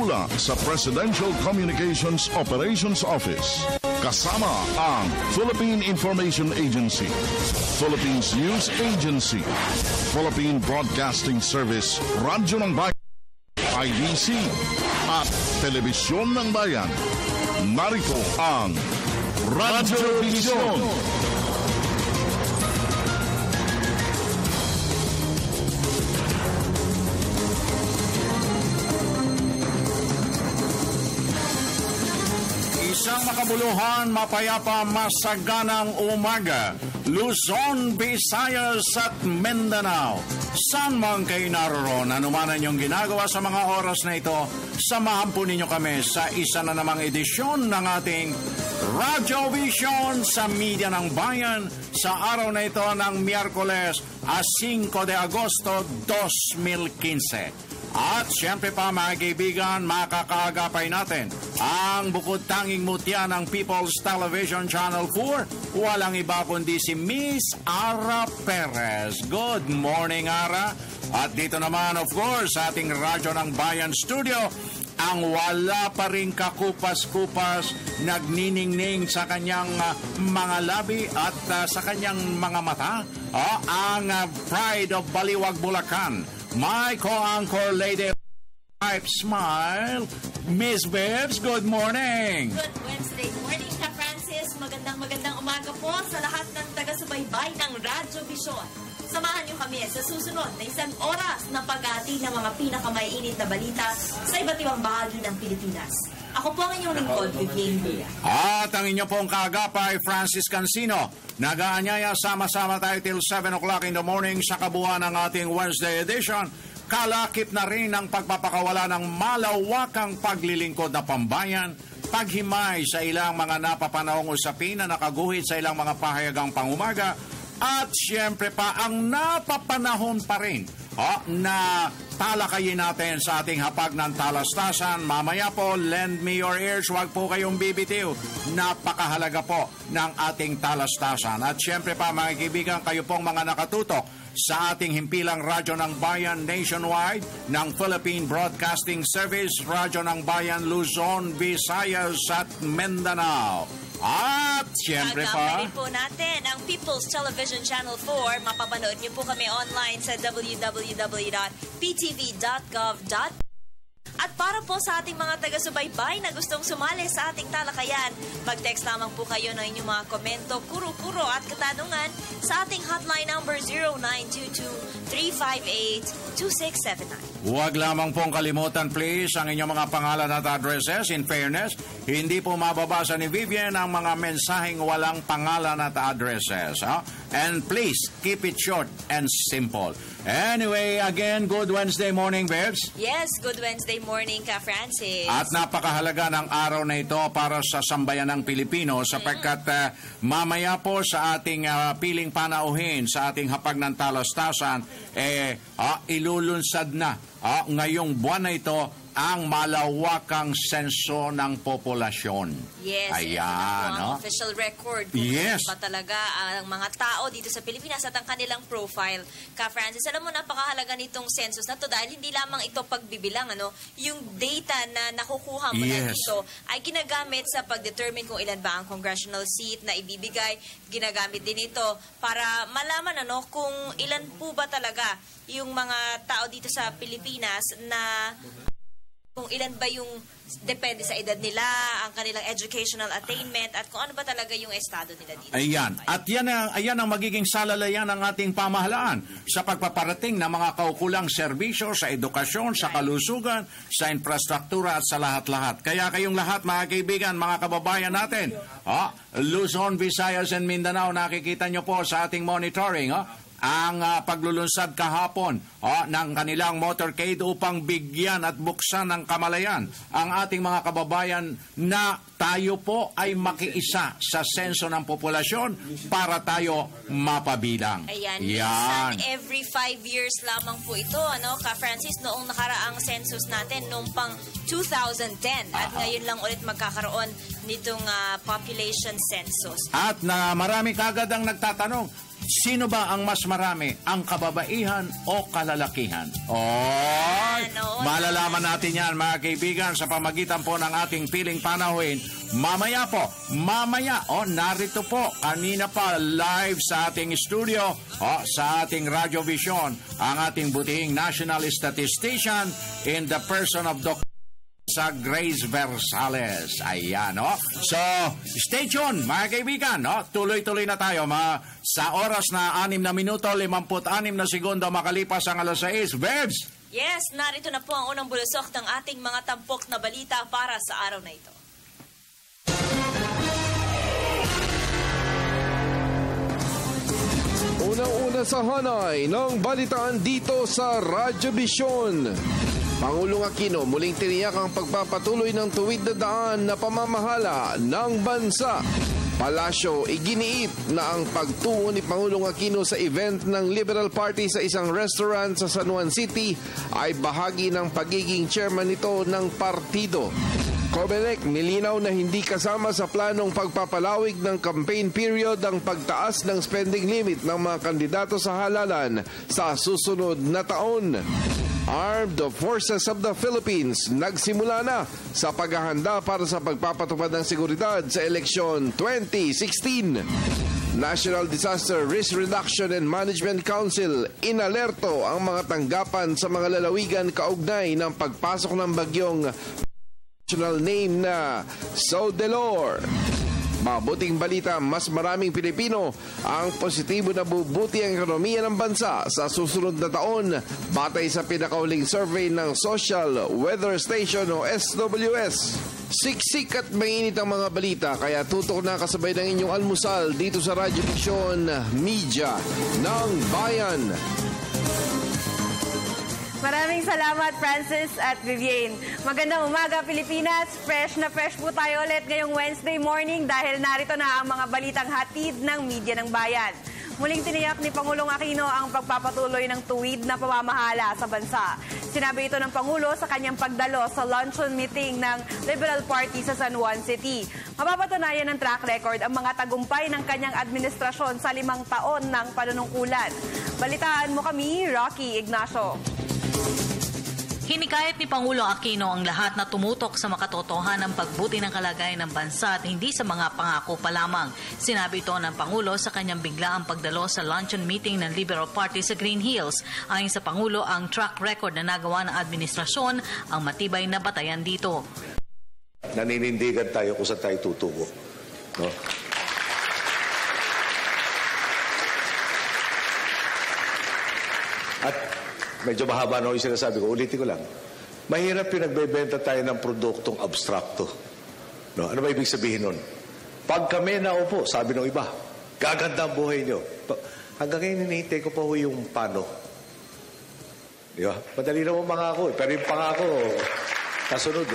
mula sa Presidential Communications Operations Office. Kasama ang Philippine Information Agency, Philippines News Agency, Philippine Broadcasting Service, Radyo ng Bayan, IDC, at Telebisyon ng Bayan. Narito ang Radyo Vision. Isang makabuluhan, mapayapa, masaganang umaga. Luzon, Visayas at Mindanao. Saan man kayo naroon, anuman ang inyong ginagawa sa mga oras na ito, samahan po ninyo kami sa isa na namang edisyon ng ating Radyo Vision sa Media ng Bayan sa araw na ito ng Miyerkules, 5 de Agosto 2015. At siyempre pa mga kaibigan, makakaagapay natin ang bukod tanging mutya ng People's Television Channel 4. Walang iba kundi si Miss Ara Perez. Good morning, Ara. At dito naman, of course, sa ating Radyo ng Bayan Studio, ang wala pa rin kakupas-kupas, nagniningning sa kanyang mga labi at sa kanyang mga mata, ang Pride of Baliwag, Bulacan. My co-anchor lady, type smile, Miss Bebs, good morning. Good Wednesday morning, Ka Francis. Magandang umaga po sa lahat ng taga-subaybay ng Radyo Vision. Samahan niyo kami sa susunod na isang oras na pag-ati ng mga pinakamaiinit na balita sa iba't ibang bahagi ng Pilipinas. Ako po ang inyong lingkod, Vivienne Villa. At ang inyo pong kaagapay, Francis Cancino. Nagaanyaya, sama-sama tayo till 7 o'clock in the morning sa kabuuan ng ating Wednesday edition. Kalakip na rin ang pagpapakawala ng malawakang paglilingkod na pambayan, paghimay sa ilang mga napapanahong usapin na nakaguhit sa ilang mga pahayagang pangumaga, at siyempre pa ang napapanahon pa rin na talakayin natin sa ating hapag ng talastasan. Mamaya po, lend me your ears, huwag po kayong bibitiw. Napakahalaga po ng ating talastasan. At siyempre pa mga kaibigan, kayo pong mga nakatutok sa ating himpilang Radyo ng Bayan nationwide ng Philippine Broadcasting Service, Radyo ng Bayan Luzon, Visayas at Mindanao. At siyempre pa, agapain po natin ang People's Television Channel 4. Mapapanood niyo po kami online sa www.ptv.gov.ph. At para po sa ating mga taga-subaybay na gustong sumali sa ating talakayan, mag-text lamang po kayo ng inyong mga komento, kuro-kuro at katanungan sa ating hotline number 0922-358-2679. huwag lamang pong kalimutan please ang inyong mga pangalan at addresses. In fairness, hindi po mababasa ni Vivian ang mga mensaheng walang pangalan at addresses. And please, keep it short and simple. Anyway, again, good Wednesday morning, Bebs. Yes, good Wednesday morning, Ka Francis. At napakahalaga ng araw na ito para sa sambayan ng Pilipino sapagkat mamaya po sa ating piling panauhin sa ating hapag ng talastasan, ilulunsad na ngayong buwan na ito ang malawakang senso ng populasyon. Yes, ayan, ito ang official record kung yes, ba talaga ang mga tao dito sa Pilipinas at ang kanilang profile. Ka Francis, alam mo, napakahalaga nitong census na to dahil hindi lamang ito pagbibilang, yung data na nakukuha mo na dito ay ginagamit sa pag-determine kung ilan ba ang congressional seat na ibibigay. Ginagamit din ito para malaman kung ilan po ba talaga yung mga tao dito sa Pilipinas na kung ilan ba yung depende sa edad nila, ang kanilang educational attainment, at kung ano ba talaga yung estado nila dito. Ayan. At yan ang magiging salalayan ng ating pamahalaan sa pagpaparating ng mga kaukulang serbisyo sa edukasyon, sa kalusugan, sa infrastruktura at sa lahat-lahat. Kaya kayong lahat, mga kaibigan, mga kababayan natin, Luzon, Visayas and Mindanao, nakikita nyo po sa ating monitoring, ang paglulunsad kahapon ng kanilang motorcade upang bigyan at buksan ng kamalayan ang ating mga kababayan na tayo po ay makiisa sa senso ng populasyon para tayo mapabilang. Ayan. Minsan, every 5 years lamang po ito, Ka Francis, noong nakaraang census natin, noong pang 2010. At ngayon lang ulit magkakaroon nitong population census. At na marami kagad ang nagtatanong, Sino ba ang mas marami? Ang kababaihan o kalalakihan? Malalaman natin yan, mga kaibigan, sa pamagitan po ng ating piling panahuin. Mamaya po, narito po, kanina pa live sa ating studio, sa ating Radio Vision, ang ating butihing national statistician in the person of Dr. sa Grace Versales. Ayan, So, stay tuned, mga kaibigan, Tuloy-tuloy na tayo, sa oras na 6 na minuto, 56 na segundo makalipas ang alas 6. Verbs! Yes, narito na po ang unang bulusok ng ating mga tampok na balita para sa araw na ito. Unang-una sa hanay ng balitaan dito sa Radyo Vision. Pangulong Aquino muling tiniyak ang pagpapatuloy ng tuwid na daan na pamamahala ng bansa. Palasyo, iginiit na ang pagtungo ni Pangulong Aquino sa event ng Liberal Party sa isang restaurant sa San Juan City ay bahagi ng pagiging chairman nito ng partido. Comelec, nilinaw na hindi kasama sa planong pagpapalawig ng campaign period ang pagtaas ng spending limit ng mga kandidato sa halalan sa susunod na taon. Armed Forces of the Philippines nagsimula na sa paghahanda para sa pagpapatupad ng seguridad sa eleksyon 2016. National Disaster Risk Reduction and Management Council inalerto ang mga tanggapan sa mga lalawigan kaugnay ng pagpasok ng bagyong national name na Sodelor. Mabuting balita, mas maraming Pilipino ang positibo na bubuti ang ekonomiya ng bansa sa susunod na taon batay sa pinakauling survey ng Social Weather Station o SWS. Siksik at mainit ang mga balita kaya tutok na kasabay ng inyong almusal dito sa Radyo Vision Media ng Bayan. Maraming salamat, Francis at Vivienne. Magandang umaga, Pilipinas. Fresh na fresh po tayo ulit ngayong Wednesday morning dahil narito na ang mga balitang hatid ng media ng bayan. Muling tiniyak ni Pangulong Aquino ang pagpapatuloy ng tuwid na pamamahala sa bansa. Sinabi ito ng Pangulo sa kanyang pagdalo sa luncheon meeting ng Liberal Party sa San Juan City. Mapapatunayan ng track record ang mga tagumpay ng kanyang administrasyon sa 5 taon ng panunungkulan. Balitaan mo kami, Rocky Ignacio. Hinikayat ni Pangulong Aquino ang lahat na tumutok sa makatotohanan ng pagbuti ng kalagayan ng bansa at hindi sa mga pangako pa lamang. Sinabi ito ng Pangulo sa kanyang biglaang pagdalo sa luncheon meeting ng Liberal Party sa Green Hills. Ayon sa Pangulo, ang track record na nagawa ng administrasyon ang matibay na batayan dito. Naninindigan tayo kung saan tayo tutubo. No? At medyo mahaba na yung sinasabi ko. Ulitin ko lang. Mahirap yung nagbebenta tayo ng produktong abstrakto. No? Ano ba ibig sabihin nun? Pag kami naupo, sabi ng iba, gaganda ang buhay nyo. Hanggang ngayon, hinihintay ko pa yung paano. Di ba? Madali naman mangako. Pero yung pangako, kasunod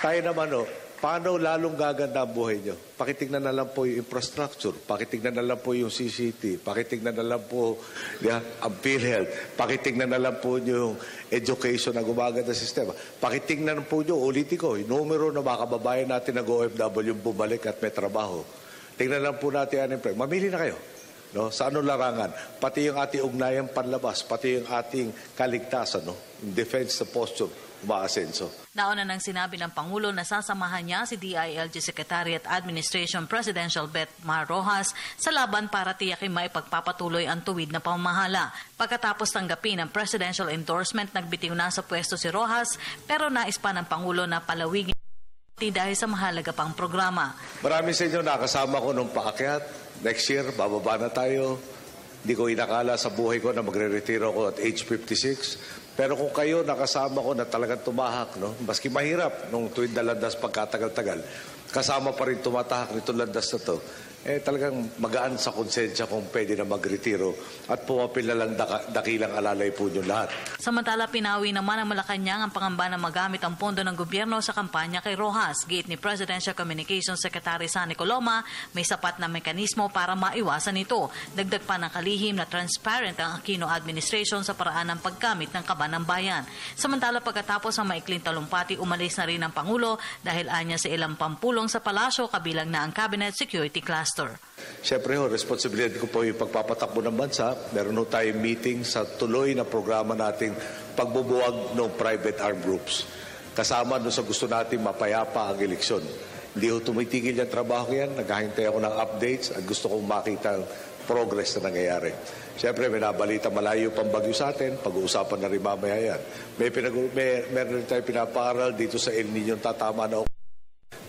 Tayo naman, paano lalong gaganda ang buhay nyo? Pakitignan na lang po yung infrastructure, pakitignan na lang po yung CCT, pakitignan na lang po ang PhilHealth, pakitignan na lang po yung education na gumaganda sistema. Pakitignan po nyo, ulitin ko, yung numero na mga kababayan natin nag-OFW bumalik at may trabaho. Tingnan lang po natin ang empleo. Mamili na kayo. No? Sa anong larangan? Pati yung ating ugnayang panlabas, pati yung ating kaligtasan, yung defense sa posture, umaasenso. Nauna nang sinabi ng Pangulo na sasamahan niya si DILG Secretary at Administration Presidential Bet Mar Rojas sa laban para tiyakin maipagpapatuloy ang tuwid na pamamahala. Pagkatapos tanggapin ang presidential endorsement, nagbitiw na sa pwesto si Rojas pero nais pa ng Pangulo na palawigin dahil sa mahalaga pang programa. Marami sa inyo nakasama ko nung paakyat. Next year, bababa na tayo. Hindi ko inakala sa buhay ko na magre-retiro ko at age 56. Pero kung kayo nakasama ko na talagang tumahak, maski mahirap nung tuwid na landas pagkatagal-tagal, kasama pa rin tumatahak nitong landas na to, talagang magaan sa konsensya kung pwede na magretiro at pumapil na lang dakilang alalay po nyo lahat. Samantala, pinawi naman ang Malacanang ang pangamba na magamit ang pondo ng gobyerno sa kampanya kay Rojas. Giit ni Presidential Communications Secretary Sunny Coloma, may sapat na mekanismo para maiwasan ito. Dagdag pa ng kalihim na transparent ang Aquino administration sa paraan ng paggamit ng kaban ng bayan. Samantala, pagkatapos ng maikling talumpati, umalis na rin ang Pangulo dahil anya sa ilang pampulong sa palasyo kabilang na ang Cabinet Security Class Pastor. Siyempre responsibilidad ko po yung pagpapatakbo ng bansa. Meron ho tayong meeting sa tuloy na programa nating pagbubuwag ng private armed groups. Kasama doon sa gusto natin mapayapa ang eleksyon. Hindi ho tumitigil yung trabaho yan. Naghahintay ako ng updates at gusto kong makita ang progress na nangyayari. Siyempre, may nabalita malayo pang bagyo sa atin. Pag-uusapan na rin mamaya yan. Meron tayong pinapaaral dito sa El Niño tatama na.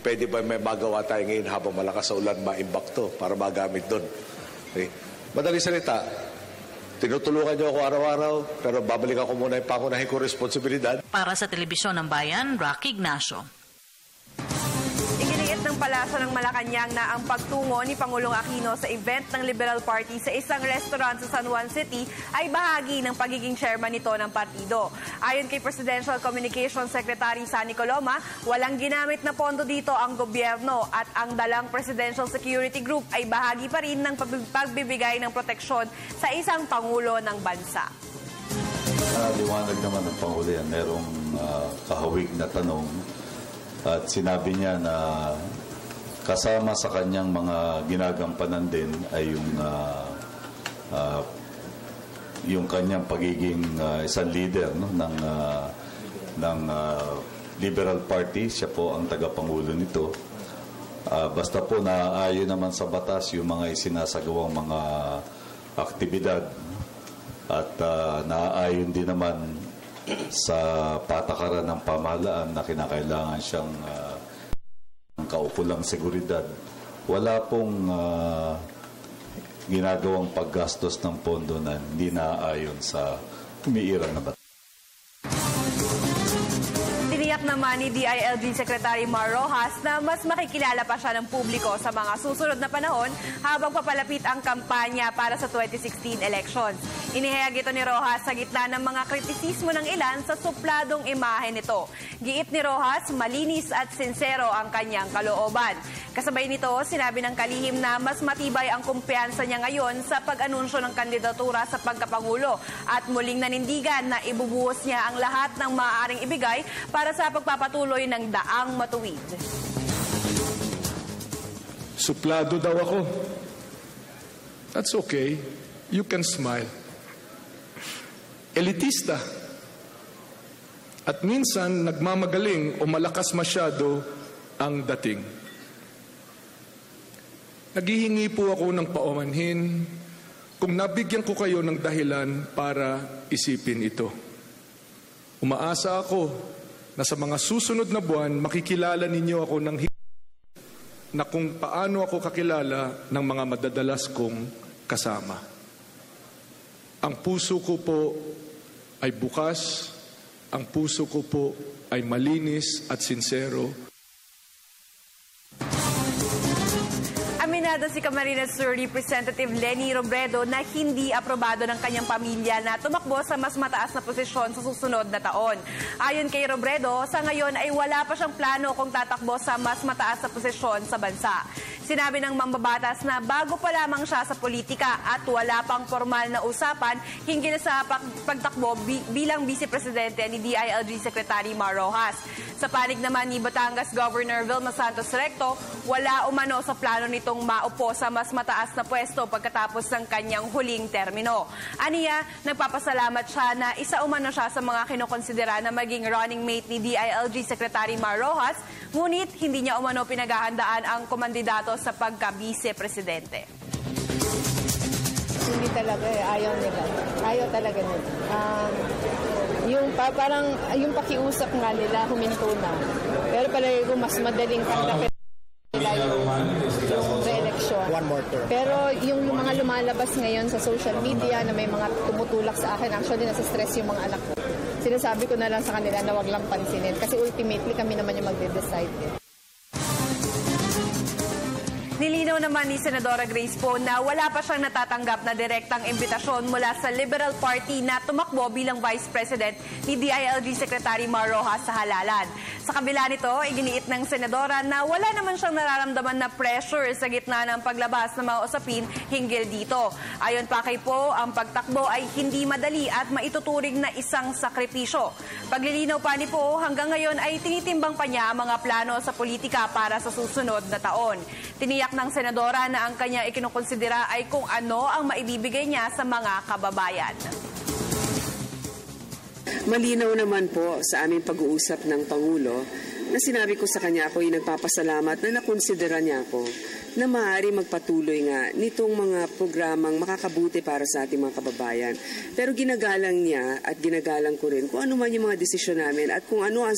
Pwede ba may magawa tayo ngayon habang malakas sa ulan, maimbak to para magamit doon? Okay. Madaling salita, tinutulungan niyo ako araw-araw, pero babalik ako muna yung pangunahin ko responsibilidad. Para sa Telebisyon ng Bayan, Rocky Ignacio. Iginiit ng Palasyo ng Malacanang na ang pagtungo ni Pangulong Aquino sa event ng Liberal Party sa isang restaurant sa San Juan City ay bahagi ng pagiging chairman nito ng partido. Ayon kay Presidential Communications Secretary Sunny Coloma, walang ginamit na pondo dito ang gobyerno at ang dalang Presidential Security Group ay bahagi pa rin ng pagbibigay ng proteksyon sa isang Pangulo ng bansa. Liwanag naman ng Pangulo yan. Merong kahawig na tanong at sinabi niya na kasama sa kanyang mga ginagampanan din ay yung kanyang pagiging isang leader, no, ng Liberal Party. Siya po ang tagapangulo nito. Basta po naaayon naman sa batas yung mga isinasagawang mga aktibidad at naaayon din naman sa patakaran ng pamahalaan na kinakailangan siyang kaukulang seguridad. Wala pong ginagawang paggastos ng pondo na hindi naaayon sa umiiral na batas. Tiniyak naman ni DILG Secretary Mar Rojas na mas makikilala pa siya ng publiko sa mga susunod na panahon habang papalapit ang kampanya para sa 2016 elections. Inihayag ito ni Rojas sa gitna ng mga kritisismo ng ilan sa supladong imahe nito. Giit ni Rojas, malinis at sincero ang kanyang kalooban. Kasabay nito, sinabi ng kalihim na mas matibay ang kumpiyansa niya ngayon sa pag-anunsyo ng kandidatura sa pagkapangulo at muling nanindigan na ibubuhos niya ang lahat ng maaaring ibigay para sa pagpapatuloy ng daang matuwid. Suplado daw ako. That's okay. You can smile. Elitista. At minsan nagmamagaling o malakas masyado ang dating. Naghihingi po ako ng paumanhin kung nabigyan ko kayo ng dahilan para isipin ito. Umaasa ako na sa mga susunod na buwan makikilala ninyo ako ng na kung paano ako kakilala ng mga madadalas kong kasama. Ang puso ko po ay bukas, ang puso ko po ay malinis at sincero. Aminado si Camarines Sur Representative Leni Robredo na hindi aprobado ng kanyang pamilya na tumakbo sa mas mataas na posisyon sa susunod na taon. Ayon kay Robredo, sa ngayon ay wala pa siyang plano kung tatakbo sa mas mataas na posisyon sa bansa. Sinabi ng mambabatas na bago pa lamang siya sa politika at wala pang formal na usapan hinggil sa pagtakbo bilang Vice Presidente ni DILG Secretary Mar Rojas. Sa panig naman ni Batangas Governor Vilma Santos Recto, wala umano sa plano nitong maupo sa mas mataas na pwesto pagkatapos ng kanyang huling termino. Aniya, nagpapasalamat siya na isa umano siya sa mga kinukonsidera na maging running mate ni DILG Secretary Mar Rojas, ngunit hindi niya umano pinaghahandaan ang komandidato sa pagka-Vice Presidente. Hindi talaga, ayaw nila. Ayaw talaga nila. Yung pakiusap nga nila, huminto na. Pero palagi ko mas madaling tanggapin nila yung re-election. Pero yung mga lumalabas ngayon sa social media na may mga tumutulak sa akin, actually nasa stress yung mga anak ko. Sinasabi ko na lang sa kanila na wag lang pansinin. Kasi ultimately kami naman yung magde-decide. Nilinaw naman ni Senadora Grace Poe na wala pa siyang natatanggap na direktang imbitasyon mula sa Liberal Party na tumakbo bilang Vice President ni DILG Secretary Mar Rojas sa halalan. Sa kabila nito, iginiit ng Senadora na wala naman siyang nararamdaman na pressure sa gitna ng paglabas ng mga usapin hinggil dito. Ayon pa kay Poe, ang pagtakbo ay hindi madali at maituturing na isang sakripisyo. Paglilinaw pa ni Poe, hanggang ngayon ay tinitimbang pa niya ang mga plano sa politika para sa susunod na taon. Tiniyak Tiniyak ng senadora na ang kanya ikinukonsidera ay kung ano ang maibibigay niya sa mga kababayan. Malinaw naman po sa aming pag-uusap ng Pangulo na sinabi ko sa kanya ako'y nagpapasalamat na nakonsidera niya ako na maaari magpatuloy nga nitong mga programang makakabuti para sa ating mga kababayan. Pero ginagalang niya at ginagalang ko rin kung ano man yung mga desisyon namin at kung ano ang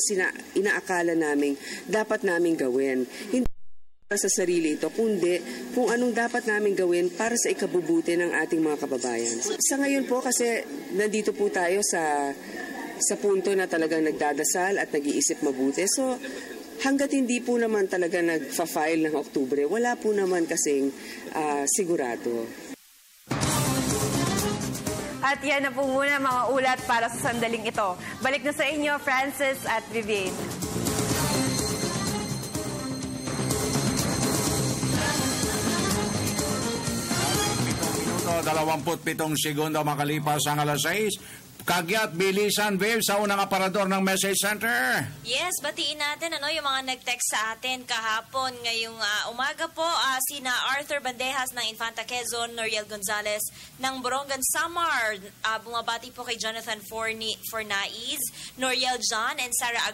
inaakala namin dapat namin gawin. Hindi para sa sarili ito, kundi kung anong dapat namin gawin para sa ikabubuti ng ating mga kababayan. Sa ngayon po kasi nandito po tayo sa punto na talagang nagdadasal at nag-iisip mabuti. So, hanggat hindi po naman talaga nagfa-file ng Oktubre, wala po naman kasing sigurado. At yan na po muna mga ulat para sa sandaling ito. Balik na sa inyo, Francis at Vivian. 27 segundo makalipas ang alas 6. Kagyat, bilisan, Viv, sa unang aparador ng Message Center. Yes, batiin natin yung mga nag-text sa atin kahapon. Ngayong umaga po, sina Arthur Bandejas ng Infanta Quezon, Noriel Gonzalez ng Borongan Samar. Bumabati po kay Jonathan Fornaiz, Noriel John and Sarah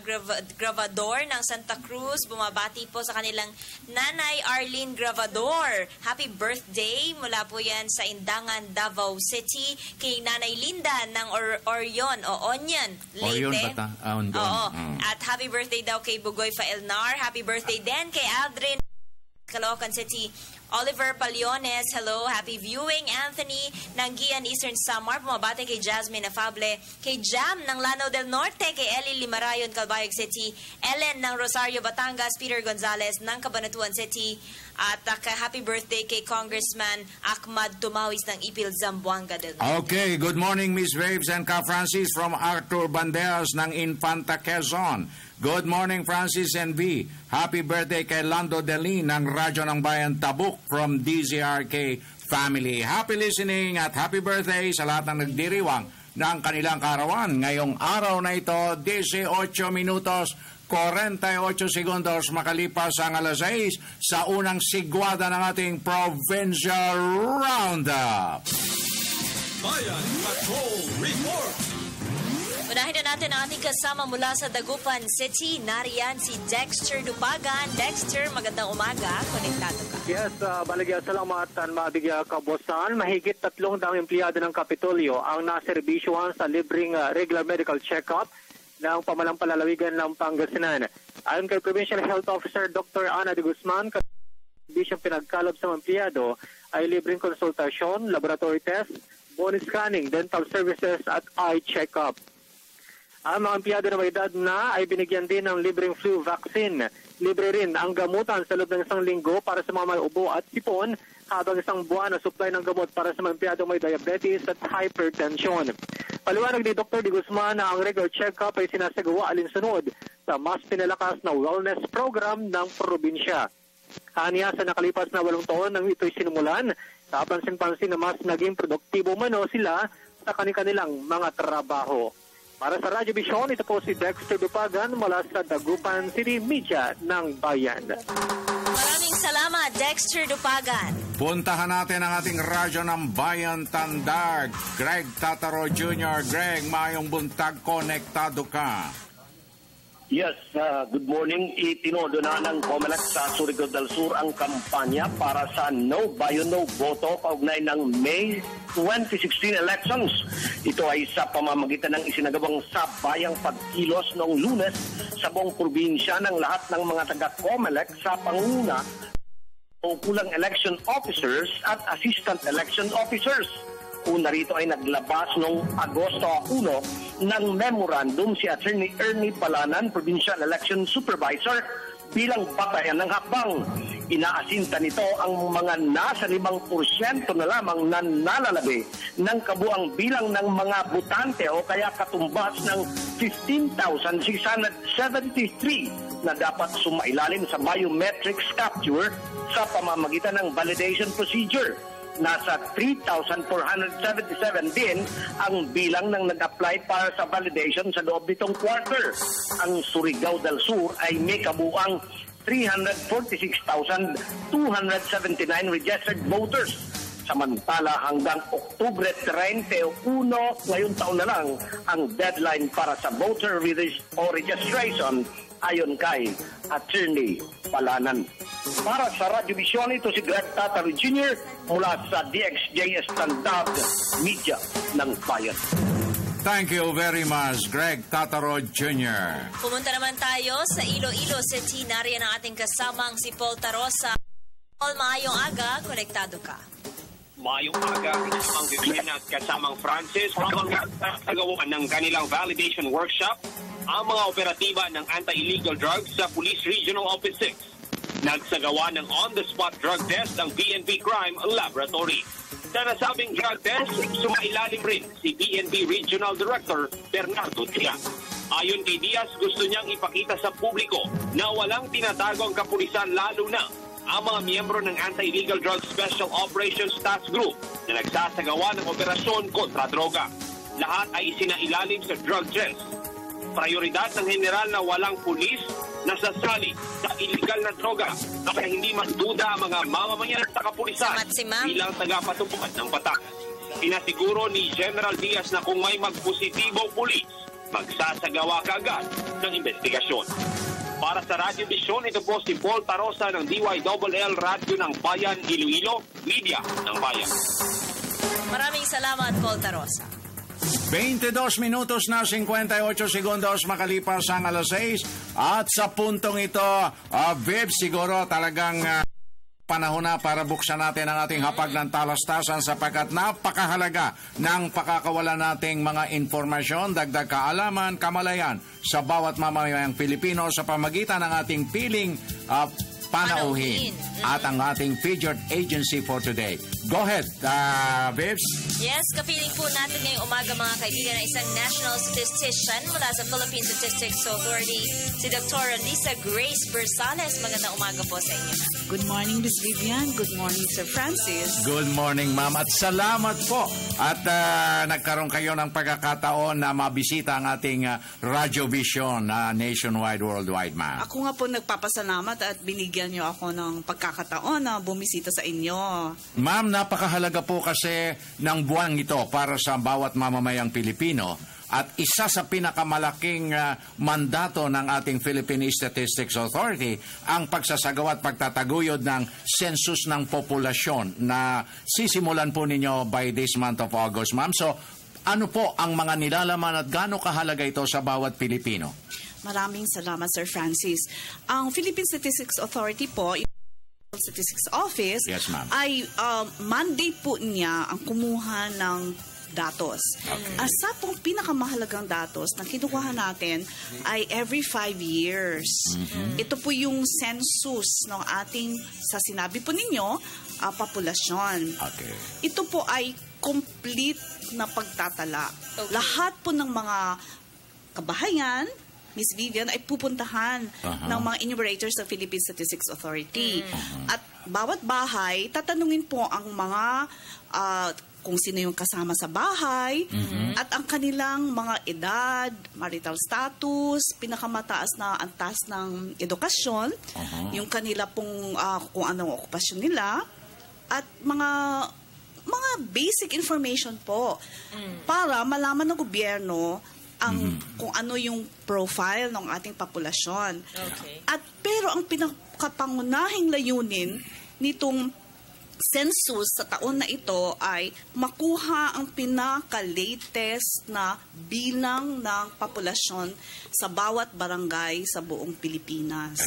Gravador ng Santa Cruz. Bumabati po sa kanilang Nanay Arlene Gravador. Happy birthday mula po yan sa Indangan, Davao City. Kay Nanay Linda ng Orion o Onion Leyte. Orion bata? Oo. At happy birthday daw kay Bugoy Faelnar. Happy birthday din kay Aldrin Caloocan City. Oliver Paliones, hello. Happy viewing. Anthony ng Gian Eastern Samar. Bumabati kay Jasmine Afable. Kay Jam ng Lanao del Norte. Kay Ellie Limarayon, Calbayog City. Ellen ng Rosario, Batangas. Peter Gonzalez ng Cabanatuan City. At happy birthday kay Congressman Ahmad Tumawis ng Ipil, Zamboanga del Norte. Okay, good morning Miss Waves and Ka Francis from Arthur Banderas ng Infanta Quezon. Good morning Francis and V. Happy birthday kay Lando Delin ng Radyo ng Bayan Tabuk from DZRK family. Happy listening at happy birthday sa lahat ng nagdiriwang ng kanilang karawan. Ngayong araw na ito, 18 minutos 48 segundos makalipas ang alas 6 sa unang sigwada ng ating Provincial Roundup. Bayan Patrol Report. Unahin na natin ang ating kasama mula sa Dagupan City. Nariyan si Dexter Dupagan. Dexter, magandang umaga. Konektado ka. Yes, baligya salamat at mabigya kabosan. Mahigit 300 empleyado ng Kapitolyo ang naserbisyuhan sa libreng regular medical check-up ng pamalang palalawigan ng Pangasinan. Ayon kay Provincial Health Officer Dr. Ana de Guzman, serbisyong pinagkalab sa mga empleyado ay libreng konsultasyon, laboratory test, bone scanning, dental services at eye check-up. Ang mga empleyado na may edad na ay binigyan din ng libreng flu vaccine. Libre rin ang gamutan sa loob ng 1 linggo para sa mga may ubo at sipon, habang 1 buwan na supply ng gamot para sa mga empleyado may diabetes at hypertension. Paliwanag ni Dr. De Guzman na ang regular check-up ay sinasagawa alinsunod sa mas pinalakas na wellness program ng probinsya. Aniya sa nakalipas na 8 taon nang ito'y sinimulan, kapansin-pansin na mas naging produktibo mano sila sa kanilang mga trabaho. Para sa Radyo Vision, ito po si Dexter Dupagan mula sa Dagupan City Media ng Bayan. Maraming salamat, Dexter Dupagan. Puntahan natin ang ating radyo ng Bayan Tandag. Greg Tataro Jr. Greg, mayong buntag, konektado ka. Yes, good morning. Itinodo na ng COMELEC sa Surigao del Sur ang kampanya para sa No Bayo No Boto kaugnay ng May 2016 elections. Ito ay sa pamamagitan ng isinagawang sabayang pagkilos noong Lunes sa buong probinsya ng lahat ng mga taga-COMELEC sa pangunguna o kulang election officers at assistant election officers. Una rito ay naglabas noong Agosto 1 ng memorandum si Attorney Ernie Palanan, Provincial Election Supervisor, bilang batayan ng hakbang. Inaasinta nito ang mga nasa 5% na lamang na nalalabi ng kabuang bilang ng mga botante o kaya katumbas ng 15,673 na dapat sumailalim sa biometrics capture sa pamamagitan ng validation procedure. Nasa 3,477 din ang bilang ng nag-apply para sa validation sa loob nitong quarter. Ang Surigao del Sur ay may kabuang 346,279 registered voters. Samantala hanggang Oktubre 31 ngayong taon na lang ang deadline para sa voter registration ayon kay Attorney Palanan. Para sa Radyo Vision, ito si Greg Tataro Jr. mula sa DXJ Standard Media ng Bayan. Thank you very much, Greg Tataro Jr. Pumunta naman tayo sa Iloilo City. Nariyan ang ating kasamang si Paul Tarosa. Paul, maayong aga, konektado ka. Maayong aga, kasamang Vivian at kasamang Francis. Nagawa ng kanilang validation workshop ang mga operatiba ng anti-illegal drugs sa Police Regional Office 6. Nagsagawa ng on-the-spot drug test ang PNP Crime Laboratory. Sa nasabing drug test, sumailalim rin si PNP Regional Director Bernardo Diaz. Ayon kay Diaz, gusto niyang ipakita sa publiko na walang tinatago ang kapulisan, lalo na ang mga miyembro ng Anti-Illegal Drug Special Operations Task Group na nagsasagawa ng operasyon kontra droga. Lahat ay isinailalim sa drug test. Prioridad ng general na walang pulis na sasali sa illegal na droga kaya hindi magduda ang mga mamamayan at kapulisan bilang tagapatupad ng batas. Pinasiguro ni General Diaz na kung may magpositibong pulis, magsasagawa kaagad ng investigasyon. Para sa Radyo Vision, ito po si Paul Tarosa ng DYLL Radyo ng Bayan, Iloilo, Media ng Bayan. Maraming salamat, Paul Tarosa. 22 minutos na 58 segundos makalipas ang alas 6 at sa puntong ito, Viv, siguro talagang panahon na para buksan natin ang ating hapag ng talastasan sapagkat napakahalaga ng pakakawalan nating mga informasyon, dagdag kaalaman, kamalayan sa bawat mamamayang Pilipino sa pamagitan ng ating piling panauhin at ang ating featured agency for today. Go ahead, Vibs. Yes, kapiling po natin ngayong umaga mga kaibigan na isang national statistician mula sa Philippine Statistics Authority, si Dr. Lisa Grace Bersales. Magandang umaga po sa inyo. Good morning, Ms. Vivian. Good morning, Sir Francis. Good morning, ma'am. At salamat po. At nagkaroon kayo ng pagkakataon na mabisita ang ating Radyo Vision nationwide, worldwide, ma'am. Ako nga po nagpapasalamat at binigyan niyo ako ng pagkakataon na bumisita sa inyo. Ma'am, napakahalaga po kasi ng buwang ito para sa bawat mamamayang Pilipino. At isa sa pinakamalaking mandato ng ating Philippine Statistics Authority ang pagsasagawa at pagtataguyod ng census ng populasyon na sisimulan po ninyo by this month of August, ma'am. So, ano po ang mga nilalaman at gaano kahalaga ito sa bawat Pilipino? Maraming salamat, Sir Francis. Ang Philippine Statistics Authority po, Statistics Office, yes, ay mandate po niya ang kumuha ng datos. Okay. Asa pong pinakamahalagang datos na kinukuha natin ay every 5 years. Mm-hmm. Ito po yung census ng ating, sa sinabi po ninyo, populasyon. Okay. Ito po ay complete na pagtatala. Okay. Lahat po ng mga kabahayan, Miss Vivian, ay pupuntahan ng mga enumerators ng Philippine Statistics Authority. At bawat bahay, tatanungin po ang mga kung sino yung kasama sa bahay at ang kanilang mga edad, marital status, pinakamataas na antas ng edukasyon, yung kanila pong kung anong okupasyon nila, at mga basic information po para malaman ng gobyerno ang kung ano yung profile ng ating populasyon. Okay. At pero ang pinakapangunahing layunin nitong census sa taon na ito ay makuha ang pinaka-latest na bilang ng populasyon sa bawat barangay sa buong Pilipinas.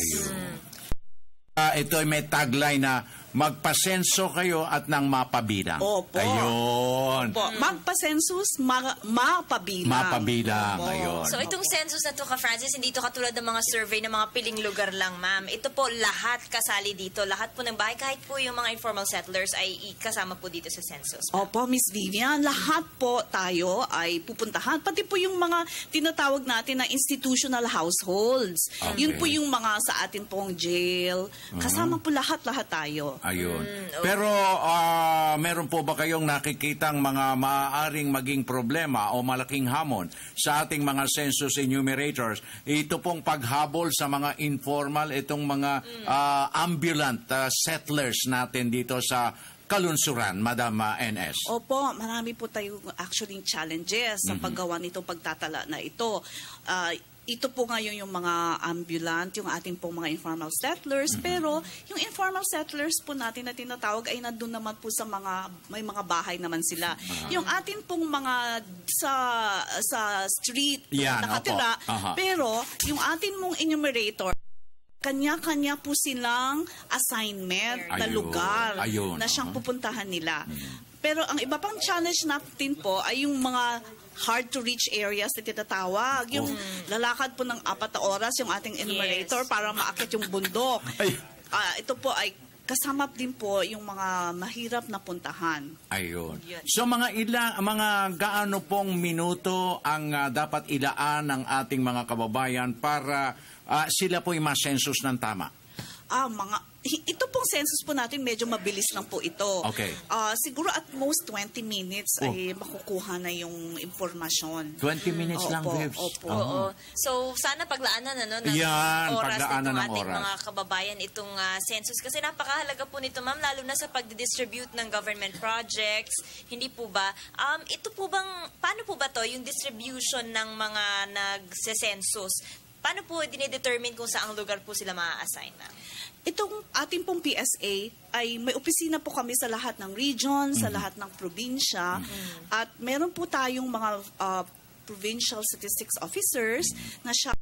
Ito ay may tagline na magpasenso kayo at nang mapabilang. Opo. Ayun. Opo. Magpa-census, mapabilang. Mapabilang. Opo. Ayun. So itong census na to, Francis, hindi ito katulad ng mga survey ng mga piling lugar lang, ma'am. Ito po lahat kasali dito. Lahat po ng bahay, kahit po yung mga informal settlers ay kasama po dito sa census. Opo, Miss Vivian. Lahat po tayo ay pupuntahan. Pati po yung mga tinatawag natin na institutional households. Okay. Yun po yung mga sa atin pong jail. Kasama po lahat tayo. Ayun. Pero meron po ba kayong nakikitang mga maaaring maging problema o malaking hamon sa ating mga census enumerators? Ito pong paghabol sa mga informal, itong mga ambulant settlers natin dito sa kalunsuran, Madam NS. Opo, marami po tayong actually challenges sa paggawa nitong pagtatala na ito. Ito po ngayon yung mga ambulant, yung ating pong mga informal settlers. Pero yung informal settlers po natin na tinatawag ay nandun naman po sa may mga bahay naman sila. Yung atin pong mga sa street nakatira. Pero yung atin mong enumerator, kanya-kanya po silang assignment na lugar na siyang pupuntahan nila. Pero ang iba pang challenge natin po ay yung mga hard-to-reach areas na tinatawag. Yung lalakad po ng 4 na oras yung ating enumerator para maakit yung bundok. Ito po ay kasama din po yung mga mahirap na puntahan. Ayun. So mga gaano pong minuto ang dapat ilaan ng ating mga kababayan para sila po yung ma-census ng tama? Ito pong census po natin medyo mabilis lang po ito. Okay. Siguro at most 20 minutes ay makukuha na yung informasyon. 20 minutes lang, Vips. Oo. So, sana paglaanan ng oras itong ating mga kababayan itong census. Kasi napakahalaga po nito, ma'am, lalo na sa pag-distribute ng government projects. Hindi po ba? Paano po ba to yung distribution ng mga nagse-census? Paano po dinidetermine kung saang lugar po sila ma-assign na? Itong ating pong PSA ay may opisina po kami sa lahat ng region, sa lahat ng probinsya. At meron po tayong mga provincial statistics officers na siya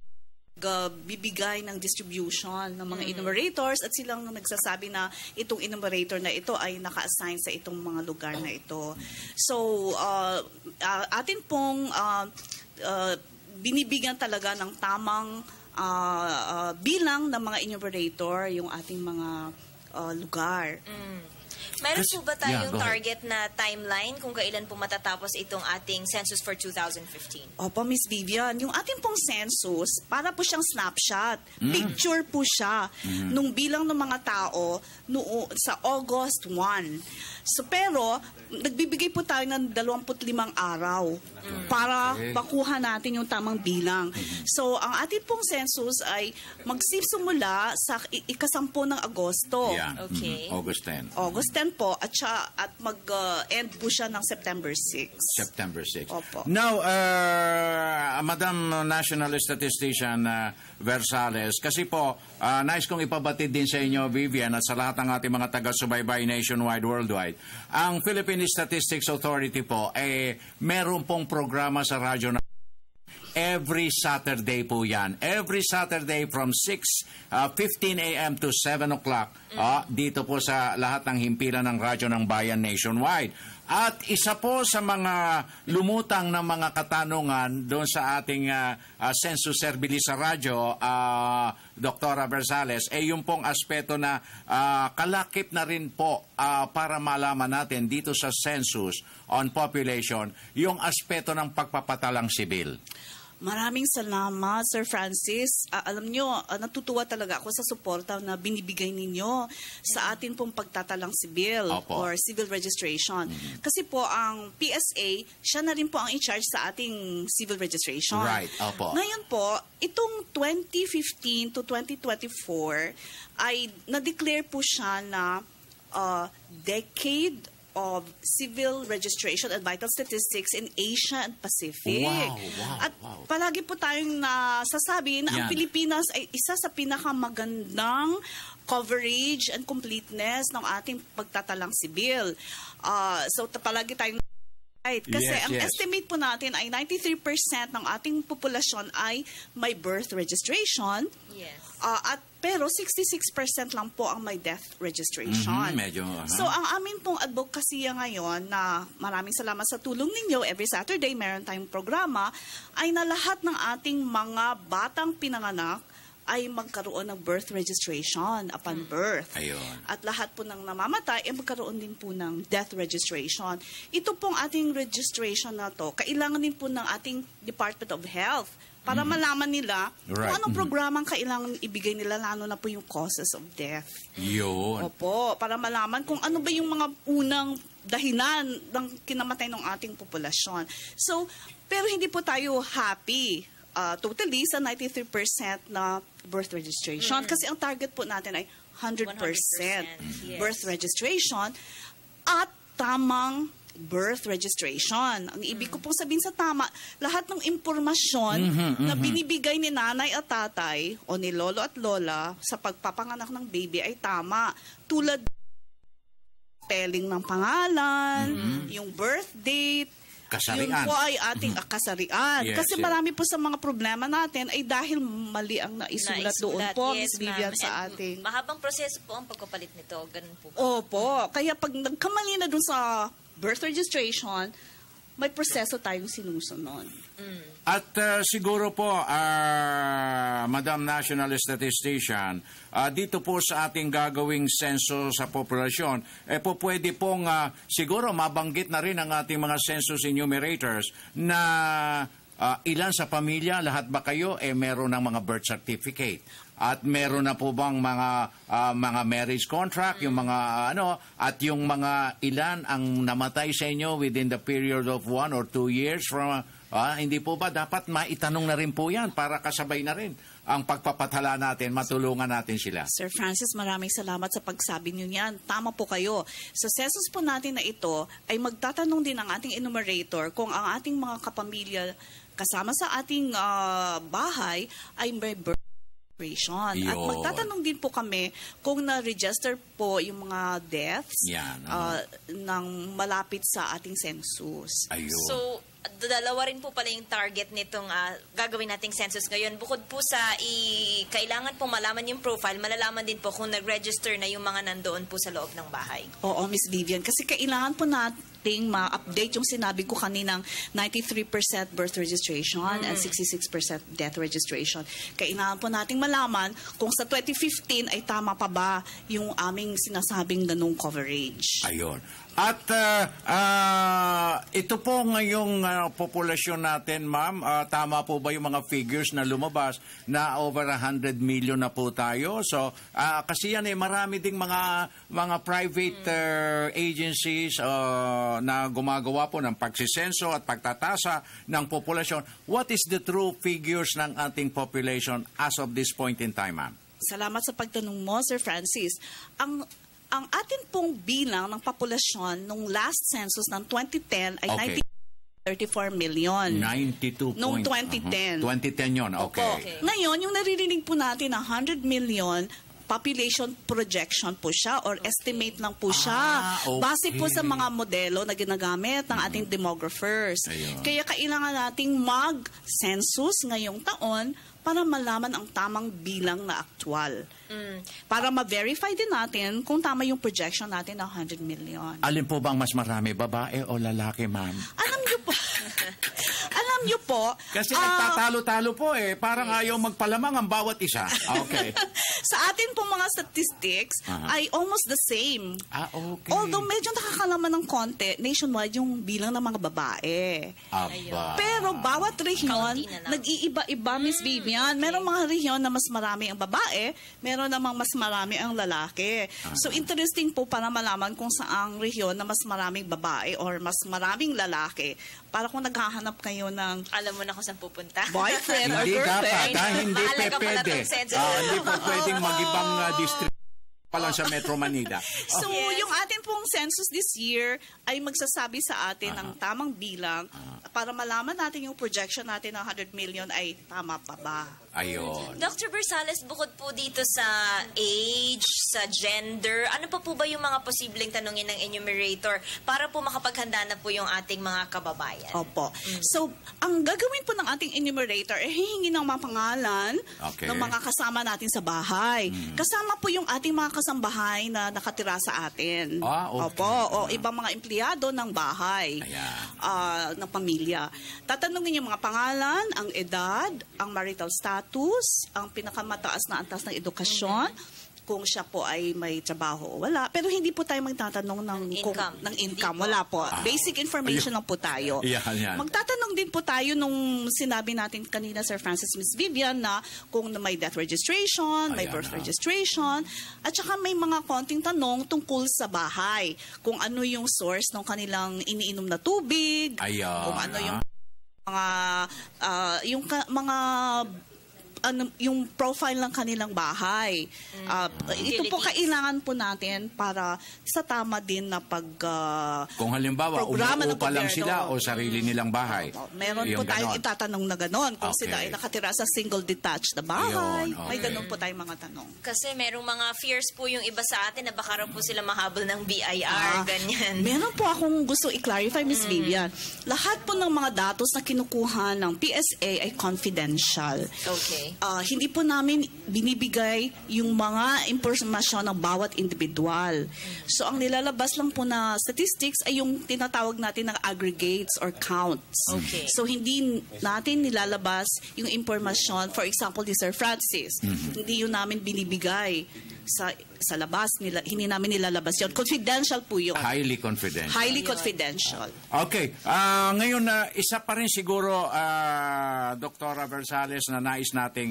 bibigay ng distribution ng mga enumerators at silang nagsasabi na itong enumerator na ito ay naka-assign sa itong mga lugar na ito. So, atin pong binibigyan talaga ng tamang bilang ng mga enumerator yung ating mga lugar. Meron po ba tayong target na timeline kung kailan po matatapos itong ating census for 2015? Opo, Miss Vivian. Yung ating pong census, para po siyang snapshot. Picture po siya nung bilang ng mga tao sa August 1. So, pero, nagbibigay po tayo ng 25 araw para makuha natin yung tamang bilang. So, ang ating pong census ay magsisimula sa ikasampu ng Agosto. Okay. August 10. August 10 po at mag-end po siya ng September 6. September 6. Opo. Now, Madam National Statistician Versales, kasi po, nais kong ipabatid din sa inyo, Vivian, at sa lahat ng ating mga taga-subaybay nationwide, worldwide. Ang Philippine Statistics Authority po, meron pong programa sa radyo na every Saturday po yan. Every Saturday from 6:15 a.m. to 7 o'clock dito po sa lahat ng himpilan ng radyo ng bayan nationwide. At isa po sa mga lumutang ng mga katanungan doon sa ating census service sa radyo, Dr. Versales, yung pong aspeto na kalakip na rin po para malaman natin dito sa census on population, yung aspeto ng pagpapatalang sibil. Maraming salamat, Sir Francis. Alam nyo, natutuwa talaga ako sa suporta na binibigay ninyo sa atin pong pagtatalang sibil or civil registration. Kasi po, ang PSA, siya na rin po ang in-charge sa ating civil registration. Right, opo. Ngayon po, itong 2015 to 2024 ay na-declare po siya na decade of civil registration and vital statistics in Asia and Pacific. At palagi po tayong nasasabi na ang Pilipinas ay isa sa pinakamagandang coverage and completeness ng ating pagtatalang sibil. So palagi tayong kasi ang estimate po natin ay 93% ng ating populasyon ay may birth registration. Pero 66% lang po ang may death registration. So ang amin pong advocacy ngayon na maraming salamat sa tulong ninyo, every Saturday meron tayong programa, ay na lahat ng ating mga batang pinanganak ay magkaroon ng birth registration upon birth. At lahat po ng namamatay ay magkaroon din po ng death registration. Ito pong ating registration na to, kailangan din po ng ating Department of Health para malaman nila Right. kung anong programang kailangan ibigay nila, lalo na po yung causes of death. Yun. Opo, para malaman kung ano ba yung mga unang dahilan ng kinamatay ng ating populasyon. So, pero hindi po tayo happy totally sa 93% na birth registration kasi ang target po natin ay 100% birth registration at tamang birth registration. Ang ibig ko pong sabihin sa tama, lahat ng impormasyon na binibigay ni nanay at tatay o ni lolo at lola sa pagpapanganak ng baby ay tama. Tulad spelling ng pangalan, yung birth date, Kasarian. yun po ay ating kasarian. Yes, Kasi yes. marami po sa mga problema natin ay dahil mali ang naisulat doon po, yes, Ms. Vivian, ma'am. sa And ating... mahabang proseso po ang pagpapalit nito. Ganun po. Opo. Kaya pag nagkamali na doon sa birth registration, may proseso tayong sinusunod. At siguro po, Madam National Statistician, dito po sa ating gagawing senso sa populasyon, po pwede pong siguro mabanggit na rin ang ating mga census enumerators na ilan sa pamilya, lahat ba kayo, meron ng mga birth certificate? At meron na po bang mga marriage contract, yung mga at yung mga ilan ang namatay sa inyo within the period of 1 or 2 years from hindi po ba dapat maitanong na rin po yan para kasabay na rin ang pagpapathala natin, matulungan natin sila. Sir Francis, maraming salamat sa pagsabi niyo niyan. Tama po kayo. Sa census po natin na ito ay magtatanong din ang ating enumerator kung ang ating mga kapamilya kasama sa ating bahay ay may birth registration. At magtatanong din po kami kung na-register po yung mga deaths ng malapit sa ating census. Ayun. So, dalawa rin po pala yung target nitong gagawin nating census ngayon. Bukod po sa kailangan po malaman yung profile, malalaman din po kung nag-register na yung mga nandoon po sa loob ng bahay. Oo, Miss Vivian. Kasi kailangan po nating ma-update yung sinabi ko kaninang 93% birth registration and 66% death registration. Kailangan po nating malaman kung sa 2015 ay tama pa ba yung aming sinasabing ganung coverage. Ayun. At ito po ngayong populasyon natin, ma'am, tama po ba yung mga figures na lumabas na over 100 million na po tayo? So, kasi yan marami ding mga private agencies na gumagawa po ng pagsisenso at pagtatasa ng populasyon. What is the true figures ng ating population as of this point in time, ma'am? Salamat sa pagtanong mo, Sir Francis. Ang atin pong bilang ng populasyon nung last census ng 2010 ay 34 million. 92 Noong 2010. 2010 yun, okay. Ngayon, yung naririnig po natin na 100 million population projection po siya or estimate lang po siya. Base po sa mga modelo na ginagamit ng ating demographers. Kaya kailangan nating mag-census ngayong taon para malaman ang tamang bilang na aktual. Para ma-verify din natin kung tama yung projection natin ng 100 million. Alin po bang mas marami, babae o lalaki, ma'am? Alam niyo po. Kasi nagtatalo-talo po parang ayaw magpalamang ang bawat isa. Okay. Sa atin pong mga statistics ay almost the same. Okay. Although medyo nakakalaman ng konti, nationwide yung bilang ng mga babae. Aba. Pero bawat rehiyon, nag-iiba-iba, Miss Vivian. Merong mga rehiyon na mas marami ang babae, meron namang mas marami ang lalaki. So interesting po para malaman kung saang rehiyon na mas maraming babae or mas maraming lalaki. Para kung naghahanap kayo ng... Alam mo na kung saan pupunta. Boyfriend or Hindi girlfriend. dapat, hindi pwede. Hindi pa pwedeng mag-ibang district pa lang sa Metro Manila. So, yung ating pong census this year ay magsasabi sa atin ng tamang bilang para malaman natin yung projection natin ng 100 million ay tama pa ba. Ayun. Dr. Bersales, bukod po dito sa age, sa gender, ano pa po ba yung mga posibleng tanungin ng enumerator para po makapaghanda na po yung ating mga kababayan? Opo. So, ang gagawin po ng ating enumerator ay hihingi ng mga pangalan ng mga kasama natin sa bahay. Kasama po yung ating mga kasambahay na nakatira sa atin. Opo. O ibang mga empleyado ng bahay, ng pamilya. Tatanungin yung mga pangalan, ang edad, ang marital status, ang pinakamataas na antas ng edukasyon, kung siya po ay may trabaho o wala. Pero hindi po tayo magtatanong ng income. Wala po. Basic information lang po tayo. Yan. Magtatanong din po tayo nung sinabi natin kanina, Sir Francis, Miss Vivian, na kung may death registration, may birth registration, at saka may mga konting tanong tungkol sa bahay. Kung ano yung source ng kanilang iniinom na tubig, kung ano yung mga yung profile ng kanilang bahay. Ito po kailangan po natin para sa tama din na kung halimbawa, umuupa lang sila o sarili nilang bahay. Meron po tayong itatanong na gano'n. Kung sila ay nakatira sa single detached na bahay, may gano'n po tayong mga tanong. Kasi merong mga fears po yung iba sa atin na baka raw po sila mahabol ng BIR, ganyan. Meron po akong gusto i-clarify, Miss Vivian. Lahat po ng mga datos na kinukuha ng PSA ay confidential. Okay. Hindi po namin binibigay yung mga impormasyon ng bawat individual. So, ang nilalabas lang po na statistics ay yung tinatawag natin ng aggregates or counts. Okay. So, hindi natin nilalabas yung impormasyon, for example, ni Sir Francis. Hindi yun namin binibigay sa labas. Hindi namin nilalabas yun. Confidential po yun. Highly confidential. Highly confidential. Okay. Ngayon, isa pa rin siguro, Dr. Versales, na nais nating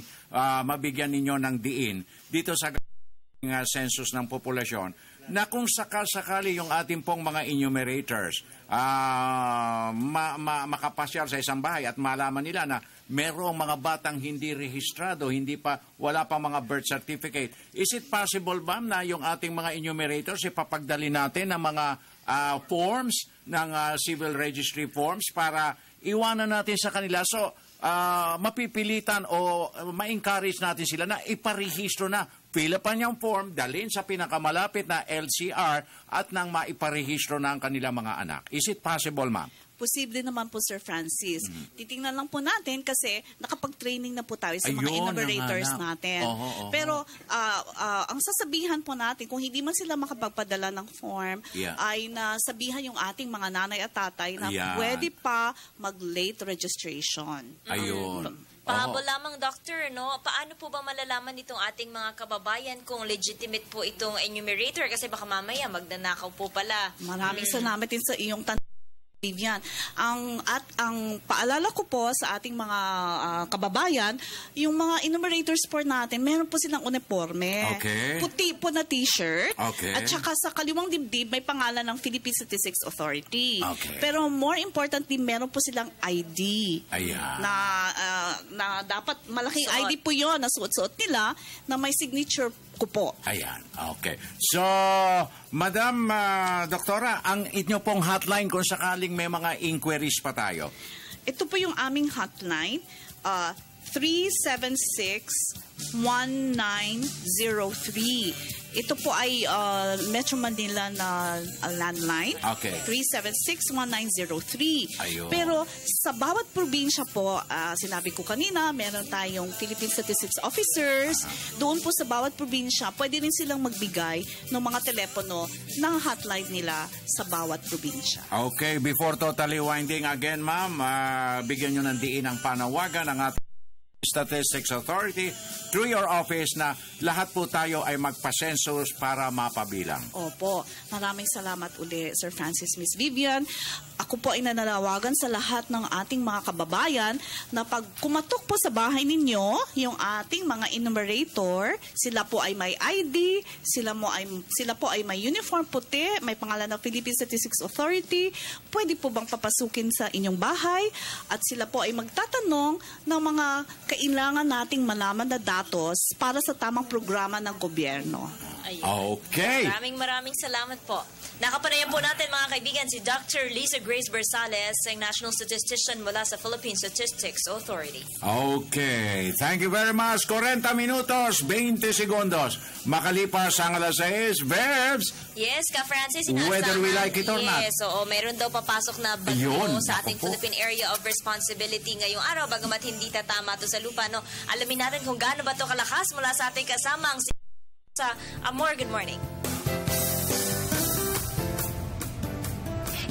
mabigyan ninyo ng diin dito sa census ng populasyon na kung sakali yung ating pong mga enumerators makapasyal sa isang bahay at malaman nila na merong mga batang hindi rehistrado, wala pa mga birth certificate. Is it possible ba na yung ating mga enumerators ipapagdali natin ng mga forms, ng civil registry forms para iwanan natin sa kanila? So, mapipilitan o ma-encourage natin sila na iparehistro na. Fill up yung form, dalhin sa pinakamalapit na LCR at nang maiparehistro na ang kanilang mga anak. Is it possible, ma'am? Posible naman po, Sir Francis. Titingnan lang po natin kasi nakapag-training na po tayo sa mga enumerators natin. Pero ang sasabihan po natin, kung hindi man sila makapagpadala ng form, ay nasabihan yung ating mga nanay at tatay na pwede pa mag-late registration. Ayun. Pahabol lamang, Doctor, no? Paano po ba malalaman itong ating mga kababayan kung legitimate po itong enumerator? Kasi baka mamaya magnanakaw po pala. Maraming salamat din sa iyong tanong, Vivian. Ang paalala ko po sa ating mga kababayan, yung mga enumerators po natin, meron po silang uniforme. Okay. Puti po na t-shirt. Okay. At saka sa kaliwang dibdib, may pangalan ng Philippine Statistics Authority. Okay. Pero more importantly, meron po silang ID. Ayan. Na dapat malaking ID po yun na suot-suot nila na may signature ko po. Ayan. Okay. So, Madam Doktora, ang inyo pong hotline kung sakaling may mga inquiries pa tayo. Ito po yung aming hotline, 376-1903. Ito po ay Metro Manila na landline. Okay. 376-1903. Ayun. Pero sa bawat probinsya po, sinabi ko kanina, meron tayong Philippine Statistics Officers. Doon po sa bawat probinsya, pwede rin silang magbigay ng mga telepono ng hotline nila sa bawat probinsya. Okay. Before totally winding again, ma'am, bigyan nyo ng diin ang panawagan ng ating Statistics Authority through your office na lahat po tayo ay magpa-census para mapabilang. Opo. Maraming salamat uli, Sir Francis, Miss Vivian. Ako po ay nananawagan sa lahat ng ating mga kababayan na pag kumatok po sa bahay ninyo, yung ating mga enumerator, sila po ay may ID, sila po ay may uniform puti, may pangalan ng Philippine Statistics Authority, pwede po bang papasukin sa inyong bahay at sila po ay magtatanong ng mga kailangan nating malaman na datos para sa tamang programa ng gobyerno. Ayun. Okay. Maraming salamat po. Nakapanayan po natin, mga kaibigan, si Dr. Lisa Grace Bersales, ang National Statistician mula sa Philippine Statistics Authority. Okay. Thank you very much. 40 minutos, 20 segundos. Makalipas ang alas 6, verbs. Yes, Ka-Francis. Whether we like it or not. Yes, oo. Meron daw papasok na bagyo sa ating Philippine Area of Responsibility ngayong araw. Bagamat hindi tatama to sa lupa, no? Alamin natin kung gaano ba to kalakas mula sa ating kasamang sa Amor. Good morning.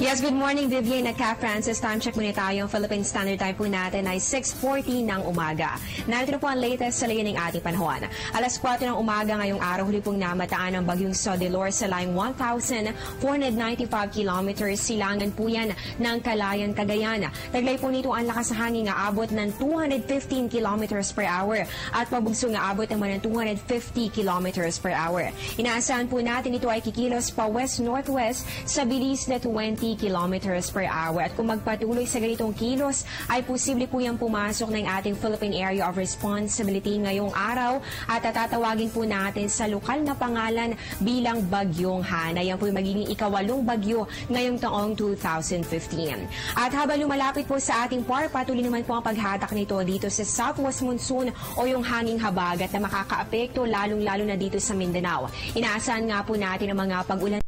Yes, good morning, Vivian at Ka Francis. Time check muna tayo. Ang Philippine Standard Time po natin ay 6:40 ng umaga. Narito po ang latest sa layan ng ating panahon. Alas 4 ng umaga ngayong araw, huli pong namataan ang bagyong Sodilor sa layong 1,495 kilometers. Silangan po yan ng Calayan, Cagayan. Taglay po nito ang lakas sa hangin nga abot ng 215 kilometers per hour at pabugso nga abot naman ng 250 kilometers per hour. Inaasahan po natin ito ay kikilos pa west-northwest sa bilis na 20 kilometers per hour. At kung magpatuloy sa ganitong kilos, ay posible po yung pumasok ng ating Philippine Area of Responsibility ngayong araw at tatawagin po natin sa lokal na pangalan bilang Bagyong Hana. Yan po yung magiging ikawalong bagyo ngayong taong 2015. At habang lumalapit po sa ating par, patuloy naman po ang paghatak nito dito sa southwest monsoon o yung hanging habagat na makakaapekto lalong-lalo na dito sa Mindanao. Inaasahan nga po natin ang mga pag-ulan.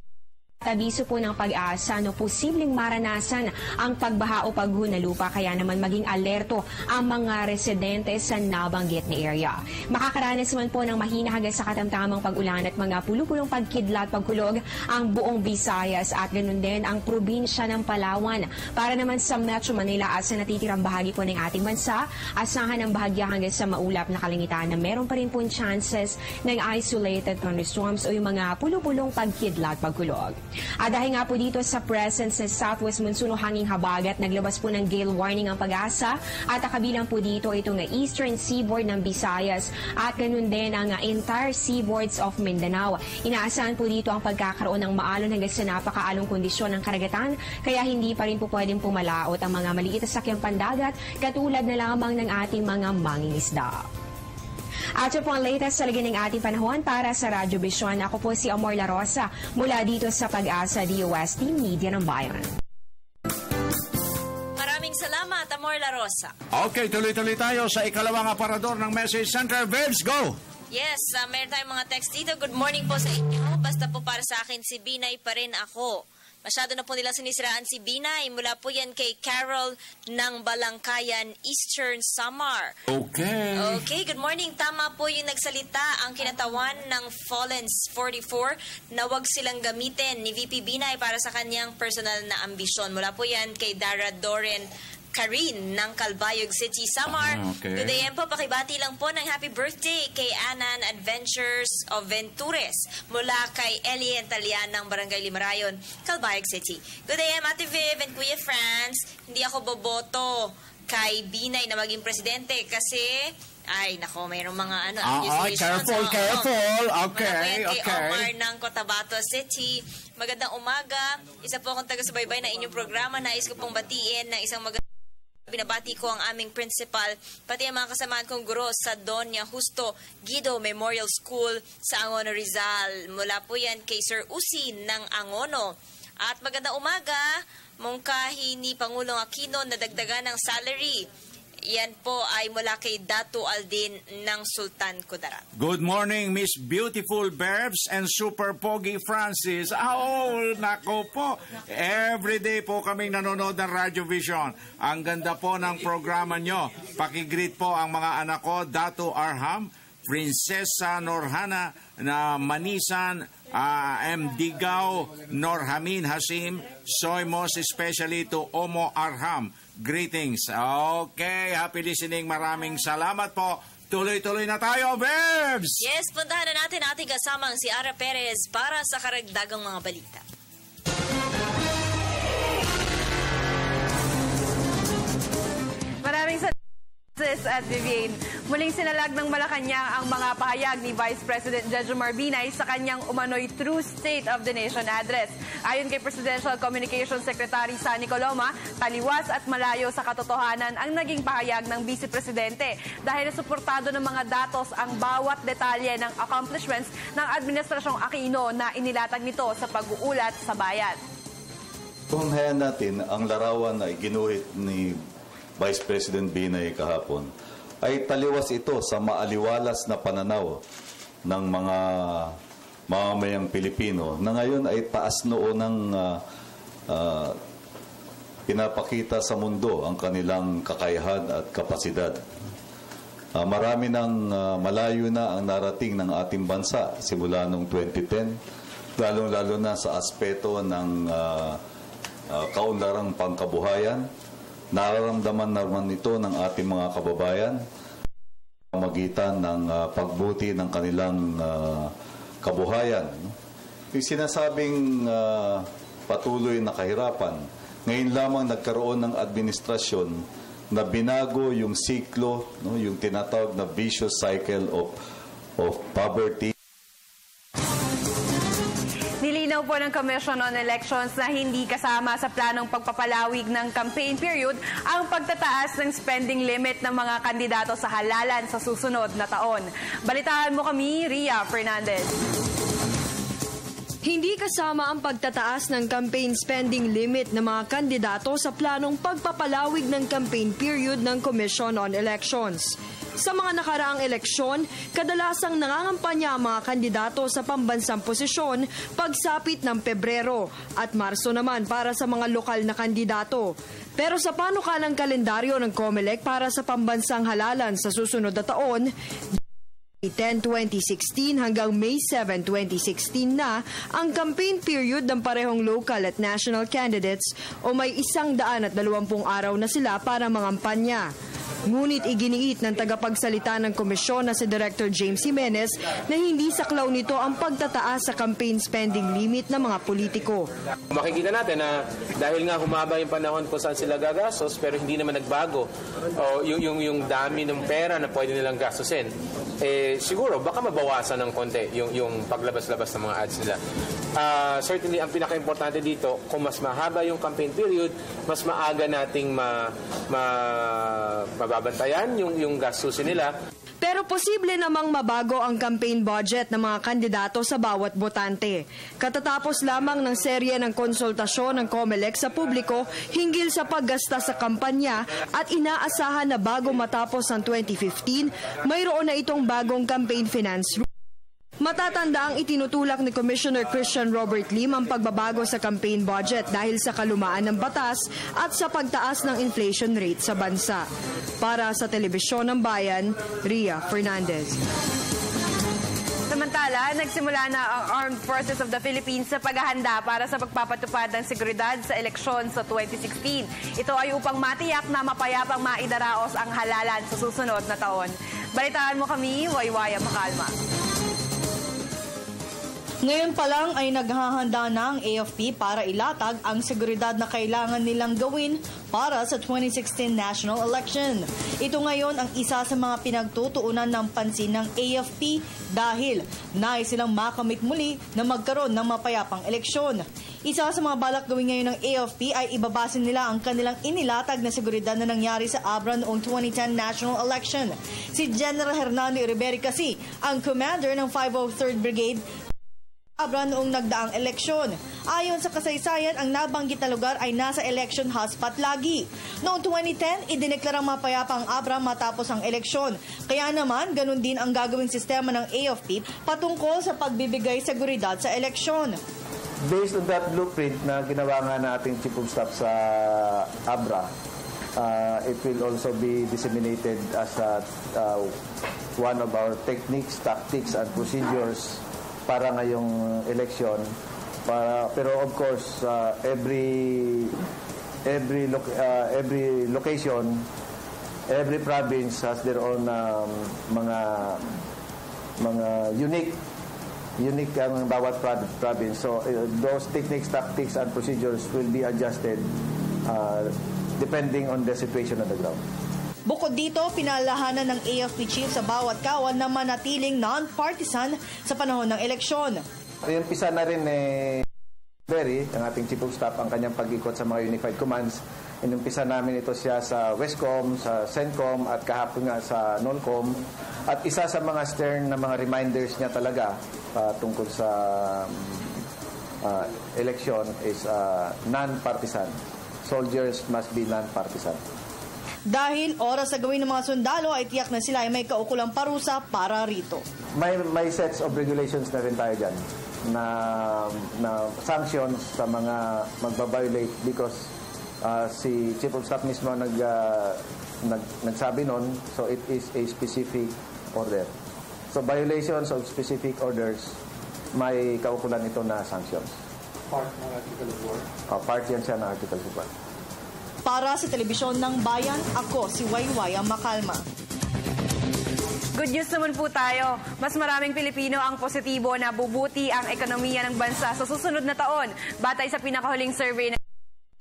Abiso po ng pag-asa no posibleng maranasan ang pagbaha o pagguho ng lupa kaya naman maging alerto ang mga residente sa nabanggit na area. Makakaranas man po ng mahina hanggang sa katamtamang pag-ulan at mga pulupulong pagkidlat pagkulog ang buong Visayas at ganun din ang probinsya ng Palawan. Para naman sa Metro Manila at sa natitirang bahagi po ng ating bansa, asahan ang bahagya hanggang sa maulap na kalangitan na meron pa rin po chances ng isolated thunderstorms o yung mga pulupulong pagkidlat pagkulog. At dahil nga po dito sa presence ng southwest monsoon o hanging habagat, naglabas po ng gale warning ang Pag-asa at kabilang po dito itong eastern seaboard ng Visayas at ganun din ang entire seaboards of Mindanao. Inaasahan po dito ang pagkakaroon ng maalon hanggang sa napakaalong kondisyon ng karagatan kaya hindi pa rin po pwedeng pumalaot ang mga maliit na sakyang pandagat katulad na lamang ng ating mga mangingisda. At yun po ang latest sa lagyan ng ating panahon para sa Radyo Vision. Ako po si Amor La Rosa mula dito sa Pag-asa DOST Media ng Bayan. Maraming salamat, Amor La Rosa. Okay, tuloy-tuloy tayo sa ikalawang aparador ng Message Center. Verbs, go! Yes, meron tayong mga text dito. Good morning po sa inyo. Basta po para sa akin, si Binay pa rin ako. Masyado na po nila sinisiraan si Binay. Mula po yan kay Carol ng Balangkayan, Eastern Samar. Okay. Okay, good morning. Tama po yung nagsalita ang kinatawan ng Fallens 44 na wag silang gamitin ni VP Binay para sa kanyang personal na ambisyon. Mula po yan kay Dara Doren Karin ng Calbayog City, Samar. Okay. Good day po, pakibati lang po ng happy birthday kay Anan Adventures of Ventures mula kay Ellie Talian ng Barangay Limarayon, Calbayog City. Good day, Ate Viv and Kuya Franz. Hindi ako boboto kay Binay na maging presidente kasi ay, nako, mayroong mga careful. Okay. Kay Omar ng Cotabato City. Magandang umaga. Isa po akong taga-subaybay na inyong programa. Nais ko pong batiin ng isang magandang binabati ko ang aming principal, pati ang mga kasamaan kong guro sa Doña Justo Guido Memorial School sa Angono, Rizal. Mula po yan kay Sir Usi ng Angono. At magandang umaga, mungkahi ni Pangulong Aquino na dagdagan ng salary. Yan po ay mula kay Datu Aldin ng Sultan Kudarat. Good morning, Miss Beautiful Berbs and Super Pogi Francis. Nako po. Everyday po kaming nanonood ng Radyo Vision. Ang ganda po ng programa nyo. Pakigreet po ang mga anak ko, Datu Arham, Prinsesa Norhana na Manisan, M. Digao, Norhamin Hasim, soy most especially to Omo Arham. Greetings. Okay, happy listening. Maraming salamat po. Tuloy-tuloy na tayo, Verbs! Yes, puntahan na natin ating kasamang si Ara Perez para sa karagdagang mga balita. Maraming salamat at Vivian. Muling sinalag ng Malacanang ang mga pahayag ni Vice President Jejomar Binay sa kanyang umano'y True State of the Nation address. Ayon kay Presidential Communications Secretary Sunny Coloma, taliwas at malayo sa katotohanan ang naging pahayag ng Vice Presidente dahil suportado ng mga datos ang bawat detalye ng accomplishments ng Administrasyong Aquino na inilatag nito sa pag-uulat sa bayan. Tunghayan natin ang larawan na iginuhit ni Vice President Binay kahapon ay taliwas ito sa maaliwalas na pananaw ng mga mamamayang Pilipino na ngayon ay taas noo ng pinapakita sa mundo ang kanilang kakayahan at kapasidad. Marami ng malayo na ang narating ng ating bansa simula noong 2010, lalong-lalo na sa aspeto ng kaunlarang pangkabuhayan. Nararamdaman naman ito ng ating mga kababayan magitan ng pagbuti ng kanilang kabuhayan. Yung sinasabing patuloy na kahirapan, ngayon lamang nagkaroon ng administrasyon na binago yung siklo, no, yung tinatawag na vicious cycle of poverty. Nilinaw po ng Commission on Elections na hindi kasama sa planong pagpapalawig ng campaign period ang pagtataas ng spending limit ng mga kandidato sa halalan sa susunod na taon. Balitaan mo kami, Ria Fernandez. Hindi kasama ang pagtataas ng campaign spending limit ng mga kandidato sa planong pagpapalawig ng campaign period ng Commission on Elections. Sa mga nakaraang eleksyon, kadalasang nangangampanya ang mga kandidato sa pambansang posisyon pagsapit ng Pebrero at Marso naman para sa mga lokal na kandidato. Pero sa panukalang kalendaryo ng COMELEC para sa pambansang halalan sa susunod na taon, 10-2016 hanggang May 7, 2016 na ang campaign period ng parehong local at national candidates o may 120 araw na sila para mangampanya. Ngunit iginiit ng tagapagsalita ng komisyon na si Director James Jimenez na hindi saklaw nito ang pagtataas sa campaign spending limit ng mga politiko. Makikita natin na dahil nga humaba yung panahon kung saan sila gagastos pero hindi naman nagbago yung dami ng pera na pwede nilang gastusin. Siguro baka mabawasan ng konti yung paglabas-labas ng mga ads nila. Certainly ang pinaka-importante dito, kung mas mahaba yung campaign period, mas maaga nating mababantayan yung gastusin nila. Pero posible namang mabago ang campaign budget ng mga kandidato sa bawat botante. Katatapos lamang ng serye ng konsultasyon ng COMELEC sa publiko hinggil sa paggasta sa kampanya at inaasahan na bago matapos ang 2015, mayroon na itong bagong campaign finance rule. Matatanda ang itinutulak ni Commissioner Christian Robert Lim ang pagbabago sa campaign budget dahil sa kalumaan ng batas at sa pagtaas ng inflation rate sa bansa. Para sa Telebisyon ng Bayan, Ria Fernandez. Samantala, nagsimula na ang Armed Forces of the Philippines sa paghahanda para sa pagpapatupad ng seguridad sa eleksyon sa 2016. Ito ay upang matiyak na mapayapang maidaraos ang halalan sa susunod na taon. Balitaan mo kami, Waywaya Makalma. Ngayon pa lang ay naghahanda na ang AFP para ilatag ang seguridad na kailangan nilang gawin para sa 2016 national election. Ito ngayon ang isa sa mga pinagtutuunan ng pansin ng AFP dahil nais silang makamit muli na magkaroon ng mapayapang eleksyon. Isa sa mga balak gawin ngayon ng AFP ay ibabasin nila ang kanilang inilatag na seguridad na nangyari sa Abra noong 2010 national election. Si General Hernando Rivera kasi ang commander ng 503rd Brigade Abra noong nagdaang eleksyon. Ayon sa kasaysayan, ang nabanggit na lugar ay nasa election hotspot lagi. Noong 2010, idineklarang mapayapa ang Abra matapos ang eleksyon. Kaya naman, ganun din ang gagawing sistema ng AFP patungkol sa pagbibigay seguridad sa eleksyon. Based on that blueprint na ginawa nga na ating Chief of Staff sa Abra, it will also be disseminated as one of our techniques, tactics, and procedures para ngayong election. Pero of course, every location, every province has their own mga unique ang bawat province. So those techniques, tactics, and procedures will be adjusted depending on the situation on the ground. Bukod dito, pinalahanan ng AFP chief sa bawat kawan na manatiling non-partisan sa panahon ng eleksyon. Umpisa na rin Berry, ang ating Chief of Staff, ang kanyang pag-ikot sa mga Unified Commands. Inumpisa namin ito siya sa Westcom, sa CENTCOM, at kahapon nga sa NONCOM. At isa sa mga stern na mga reminders niya talaga tungkol sa election is non-partisan. Soldiers must be non-partisan. Dahil oras sa gawin ng mga sundalo ay tiyak na sila ay may kaukulang parusa para rito. May sets of regulations na rin tayo dyan na sanctions sa mga magbabiolate because si Chief of Staff mismo nagsabi nun, so it is a specific order. So violations of specific orders, may kaukulan ito na sanctions. Part yan siya ng Article 4. Para sa Telebisyon ng Bayan, ako si Waywaya Makalma. Good news naman po tayo. Mas maraming Pilipino ang positibo na bubuti ang ekonomiya ng bansa sa susunod na taon, batay sa pinakahuling survey ng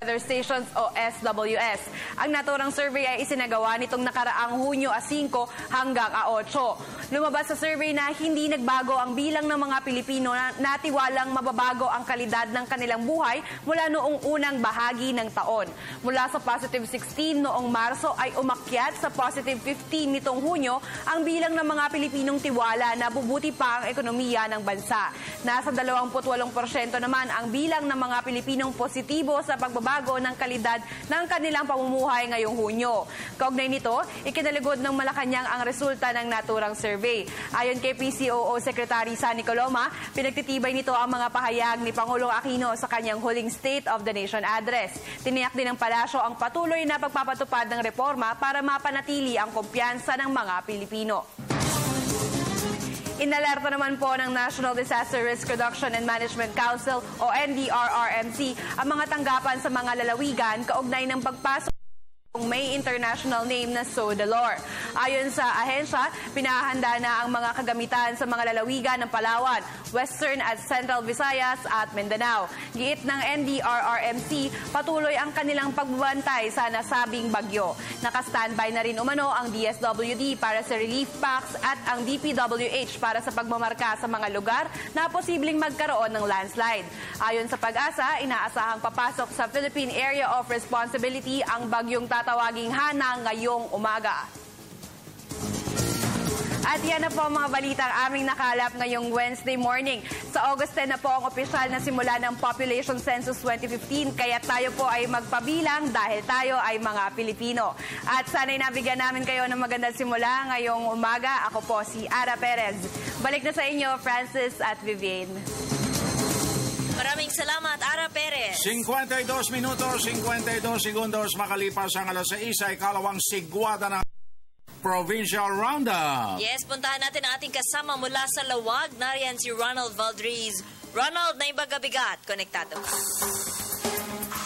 Weather Stations o SWS. Ang naturang survey ay isinagawa nitong nakaraang Hunyo 5 hanggang 8. Lumabas sa survey na hindi nagbago ang bilang ng mga Pilipino na tiwalang mababago ang kalidad ng kanilang buhay mula noong unang bahagi ng taon. Mula sa positive 16 noong Marso ay umakyat sa positive 15 nitong Hunyo ang bilang ng mga Pilipinong tiwala na bubuti pa ang ekonomiya ng bansa. Nasa 28% naman ang bilang ng mga Pilipinong positibo sa pagbabago ng kalidad ng kanilang pamumuhay ngayong Hunyo. Kaugnay nito, ikinalugod ng Malacanang ang resulta ng naturang survey. Ayon kay PCOO Secretary Sunny Coloma, pinagtitibay nito ang mga pahayag ni Pangulong Aquino sa kanyang huling State of the Nation address. Tiniyak din ng palasyo ang patuloy na pagpapatupad ng reforma para mapanatili ang kumpiyansa ng mga Pilipino. Inalerta naman po ng National Disaster Risk Reduction and Management Council o NDRRMC ang mga tanggapan sa mga lalawigan kaugnay ng pagpasok may international name na Sodalor. Ayon sa ahensya, pinahanda na ang mga kagamitan sa mga lalawigan ng Palawan, Western at Central Visayas at Mindanao. Giit ng NDRRMC, patuloy ang kanilang pagbabantay sa nasabing bagyo. Naka-standby na rin umano ang DSWD para sa relief packs at ang DPWH para sa pagmamarka sa mga lugar na posibleng magkaroon ng landslide. Ayon sa Pag-asa, inaasahang papasok sa Philippine Area of Responsibility ang bagyong tatawaging Hana ngayong umaga. At yan na po ang mga balitang aming nakalap ngayong Wednesday morning. Sa August 10 na po ang opisyal na simula ng Population Census 2015, kaya tayo po ay magpabilang dahil tayo ay mga Pilipino. At sana'y nabigyan namin kayo ng magandang simula ngayong umaga. Ako po si Ara Perez. Balik na sa inyo, Francis at Vivian. Maraming salamat, Ara Perez. 52 minutos, 52 segundos makalipas ang alas 6 ay kalawang sigwada ng Provincial Roundup. Yes, puntahan natin ang ating kasama mula sa Lawag. Nariyan si Ronald Valdriz. Ronald, na ibagabigat. Konektado ka.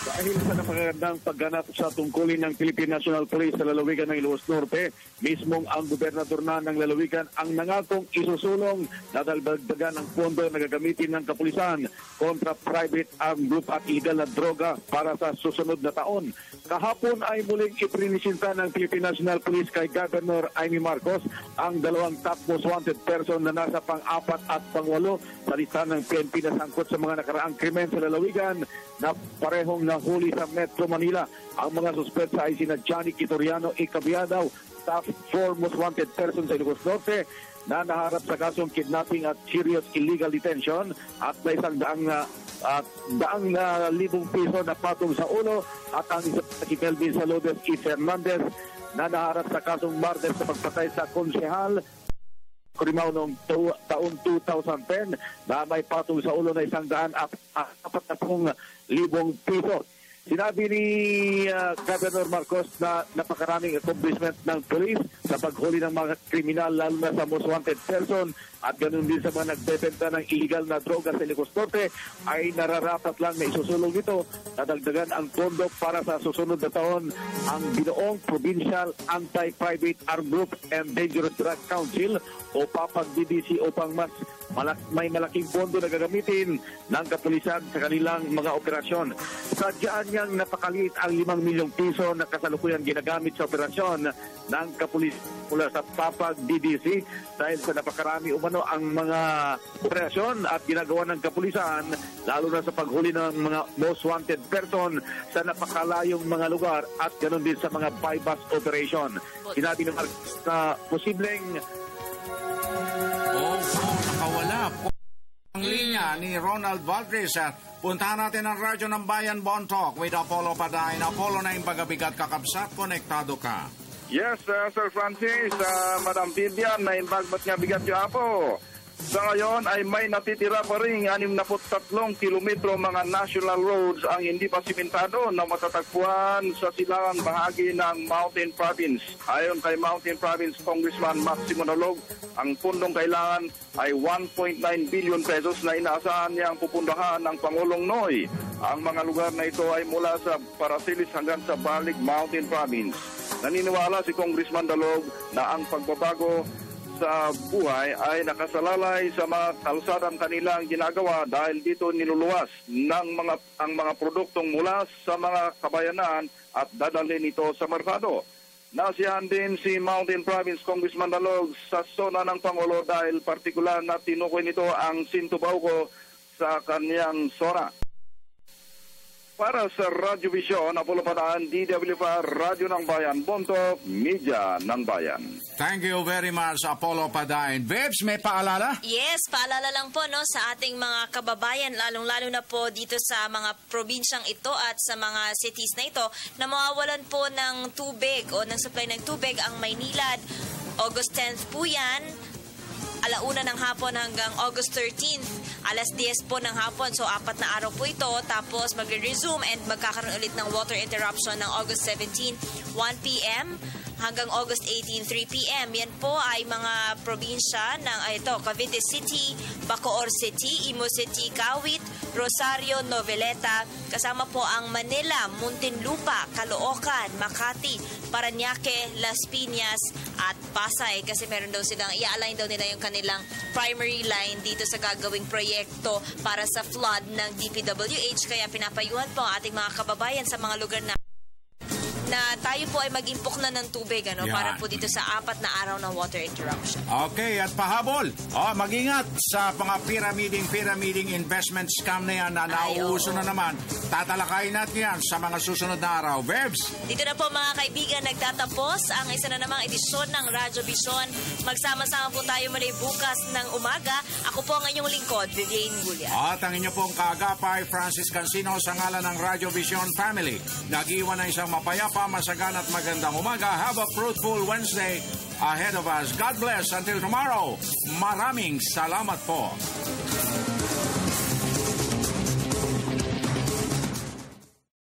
Dahil sa napakagandang pagganap sa tungkulin ng Philippine National Police sa lalawigan ng Ilocos Norte, mismong ang gobernador na ng lalawigan ang nangakong isusulong na dagdagan ng pondo na gagamitin ng kapulisan kontra private armed group at illegal na droga para sa susunod na taon. Kahapon ay muling iprinisinta ng Philippine National Police kay Governor Amy Marcos ang dalawang top most wanted person na nasa pang-4 at pang-8 sa listahan ng PNP na sangkot sa mga nakaraang krimen sa lalawigan na parehong nahuli sa Metro Manila. Ang mga suspetsa ay sina Johnny Quitoriano Icabiadaw, top 4 most wanted person sa Ilocos Norte na naharap sa kasong kidnapping at serious illegal detention at may isang daang libong piso na patong sa ulo at ang isa si Melvin Saludes E. Fernandez na naharap sa kasong martes sa pagpatay sa konsehal Kurimao noong taon 2010 na may patong sa ulo na 140,000 piso. Sinabi ni Governor Marcos na napakaraming accomplishment ng police sa paghuli ng mga kriminal lalo na sa most wanted person at ganoon din sa mga nagbebenta ng illegal na droga sa Ilocos Norte ay nararapat lang na isusulong ito na dagdagan ang pondo para sa susunod na taon ang binuong Provincial Anti-Private Armed Group and Dangerous Drug Council o PAPAG-DDC upang mas may malaking pondo na gagamitin ng kapulisan sa kanilang mga operasyon. Sadyaan niyang napakaliit ang 5 milyong piso na kasalukuyan ginagamit sa operasyon ng kapulisan mula sa PAPAG-DDC dahil sa napakarami umano ang mga operasyon at ginagawa ng kapulisan lalo na sa paghuli ng mga most wanted person sa napakalayong mga lugar at ganoon din sa mga bypass operation. Sinabi ng Marcos na posibleng nakawala po ang linya ni Ronald Valdriz. Puntahan natin ang radyo ng Bayan Bontok with Apollo Padain. Apollo na imbagabigat kakabsat, konektado ka. Yes, Sir Francis, Madam Vivian, na imbagbat nga bigat yung Apo. Sa ngayon ay may natitira pa rin 63 kilometro mga national roads ang hindi pa simentado na matatagpuan sa silangang bahagi ng Mountain Province. Ayon kay Mountain Province Congressman Maximo Nalog, ang pundong kailangan ay 1.9 billion pesos na inaasahan niyang pupundahan ng Pangulong Noy. Ang mga lugar na ito ay mula sa Parasilis hanggang sa Balig Mountain Province. Naniniwala si Congressman Nalog na ang pagbabago sa buhay ay nakasalalay sa mga kalsadang kanilang ginagawa dahil dito niluluwas ng ang mga produktong mula sa mga kabayanan at dadalhin ito sa merkado. Nasiyahan din si Mountain Province Congressman Nalog sa zona ng Pangulo dahil partikular na tinukoy nito ang Sinto Bauco sa kanyang zona. Para sa Radyo Vision, Apollo Padaan, DWR, Radyo ng Bayan, Bonto, Media ng Bayan. Thank you very much, Apollo Padaan. Babes, may paalala? Yes, paalala lang po no sa ating mga kababayan, lalong-lalo na po dito sa mga probinsyang ito at sa mga cities na ito na mawawalan po ng tubig o ng supply ng tubig ang Maynilad. August 10th po yan. 1:00 ng hapon hanggang August 13th, 10:00 po ng hapon. So, 4 na araw po ito. Tapos, magre-resume and magkakaroon ulit ng water interruption ng August 17, 1 p.m. hanggang August 18, 3 p.m. Yan po ay mga probinsya ng Cavite City, Bacoor City, Imo City, Kawit, Rosario, Noveleta. Kasama po ang Manila, Muntinlupa, Caloocan, Makati, Parañaque, Las Piñas, at Pasay. Kasi meron daw silang, i-align daw nila yung kanilang primary line dito sa gagawing proyekto para sa flood ng DPWH. Kaya pinapayuhan po ang ating mga kababayan sa mga lugar na tayo po ay mag-impok na ng tubig para po dito sa 4 na araw ng water interruption. Okay, at pahabol. Mag-ingat sa mga pyramiding investment scam na yan na nauuso na naman. Tatalakayin natin yan sa mga susunod na araw. Babes! Dito na po mga kaibigan, nagtatapos ang isa na namang edisyon ng Radyo Vision. Magsama-sama po tayo muli bukas ng umaga. Ako po ang inyong lingkod, Vivian Gulia. At ang inyo pong kaagapay, Francis Cancino, sa ngalan ng Radyo Vision Family. Nag-iwan ng isang mapayapa, masagan at magandang umaga. Have a fruitful Wednesday ahead of us. God bless until tomorrow. Maraming salamat po.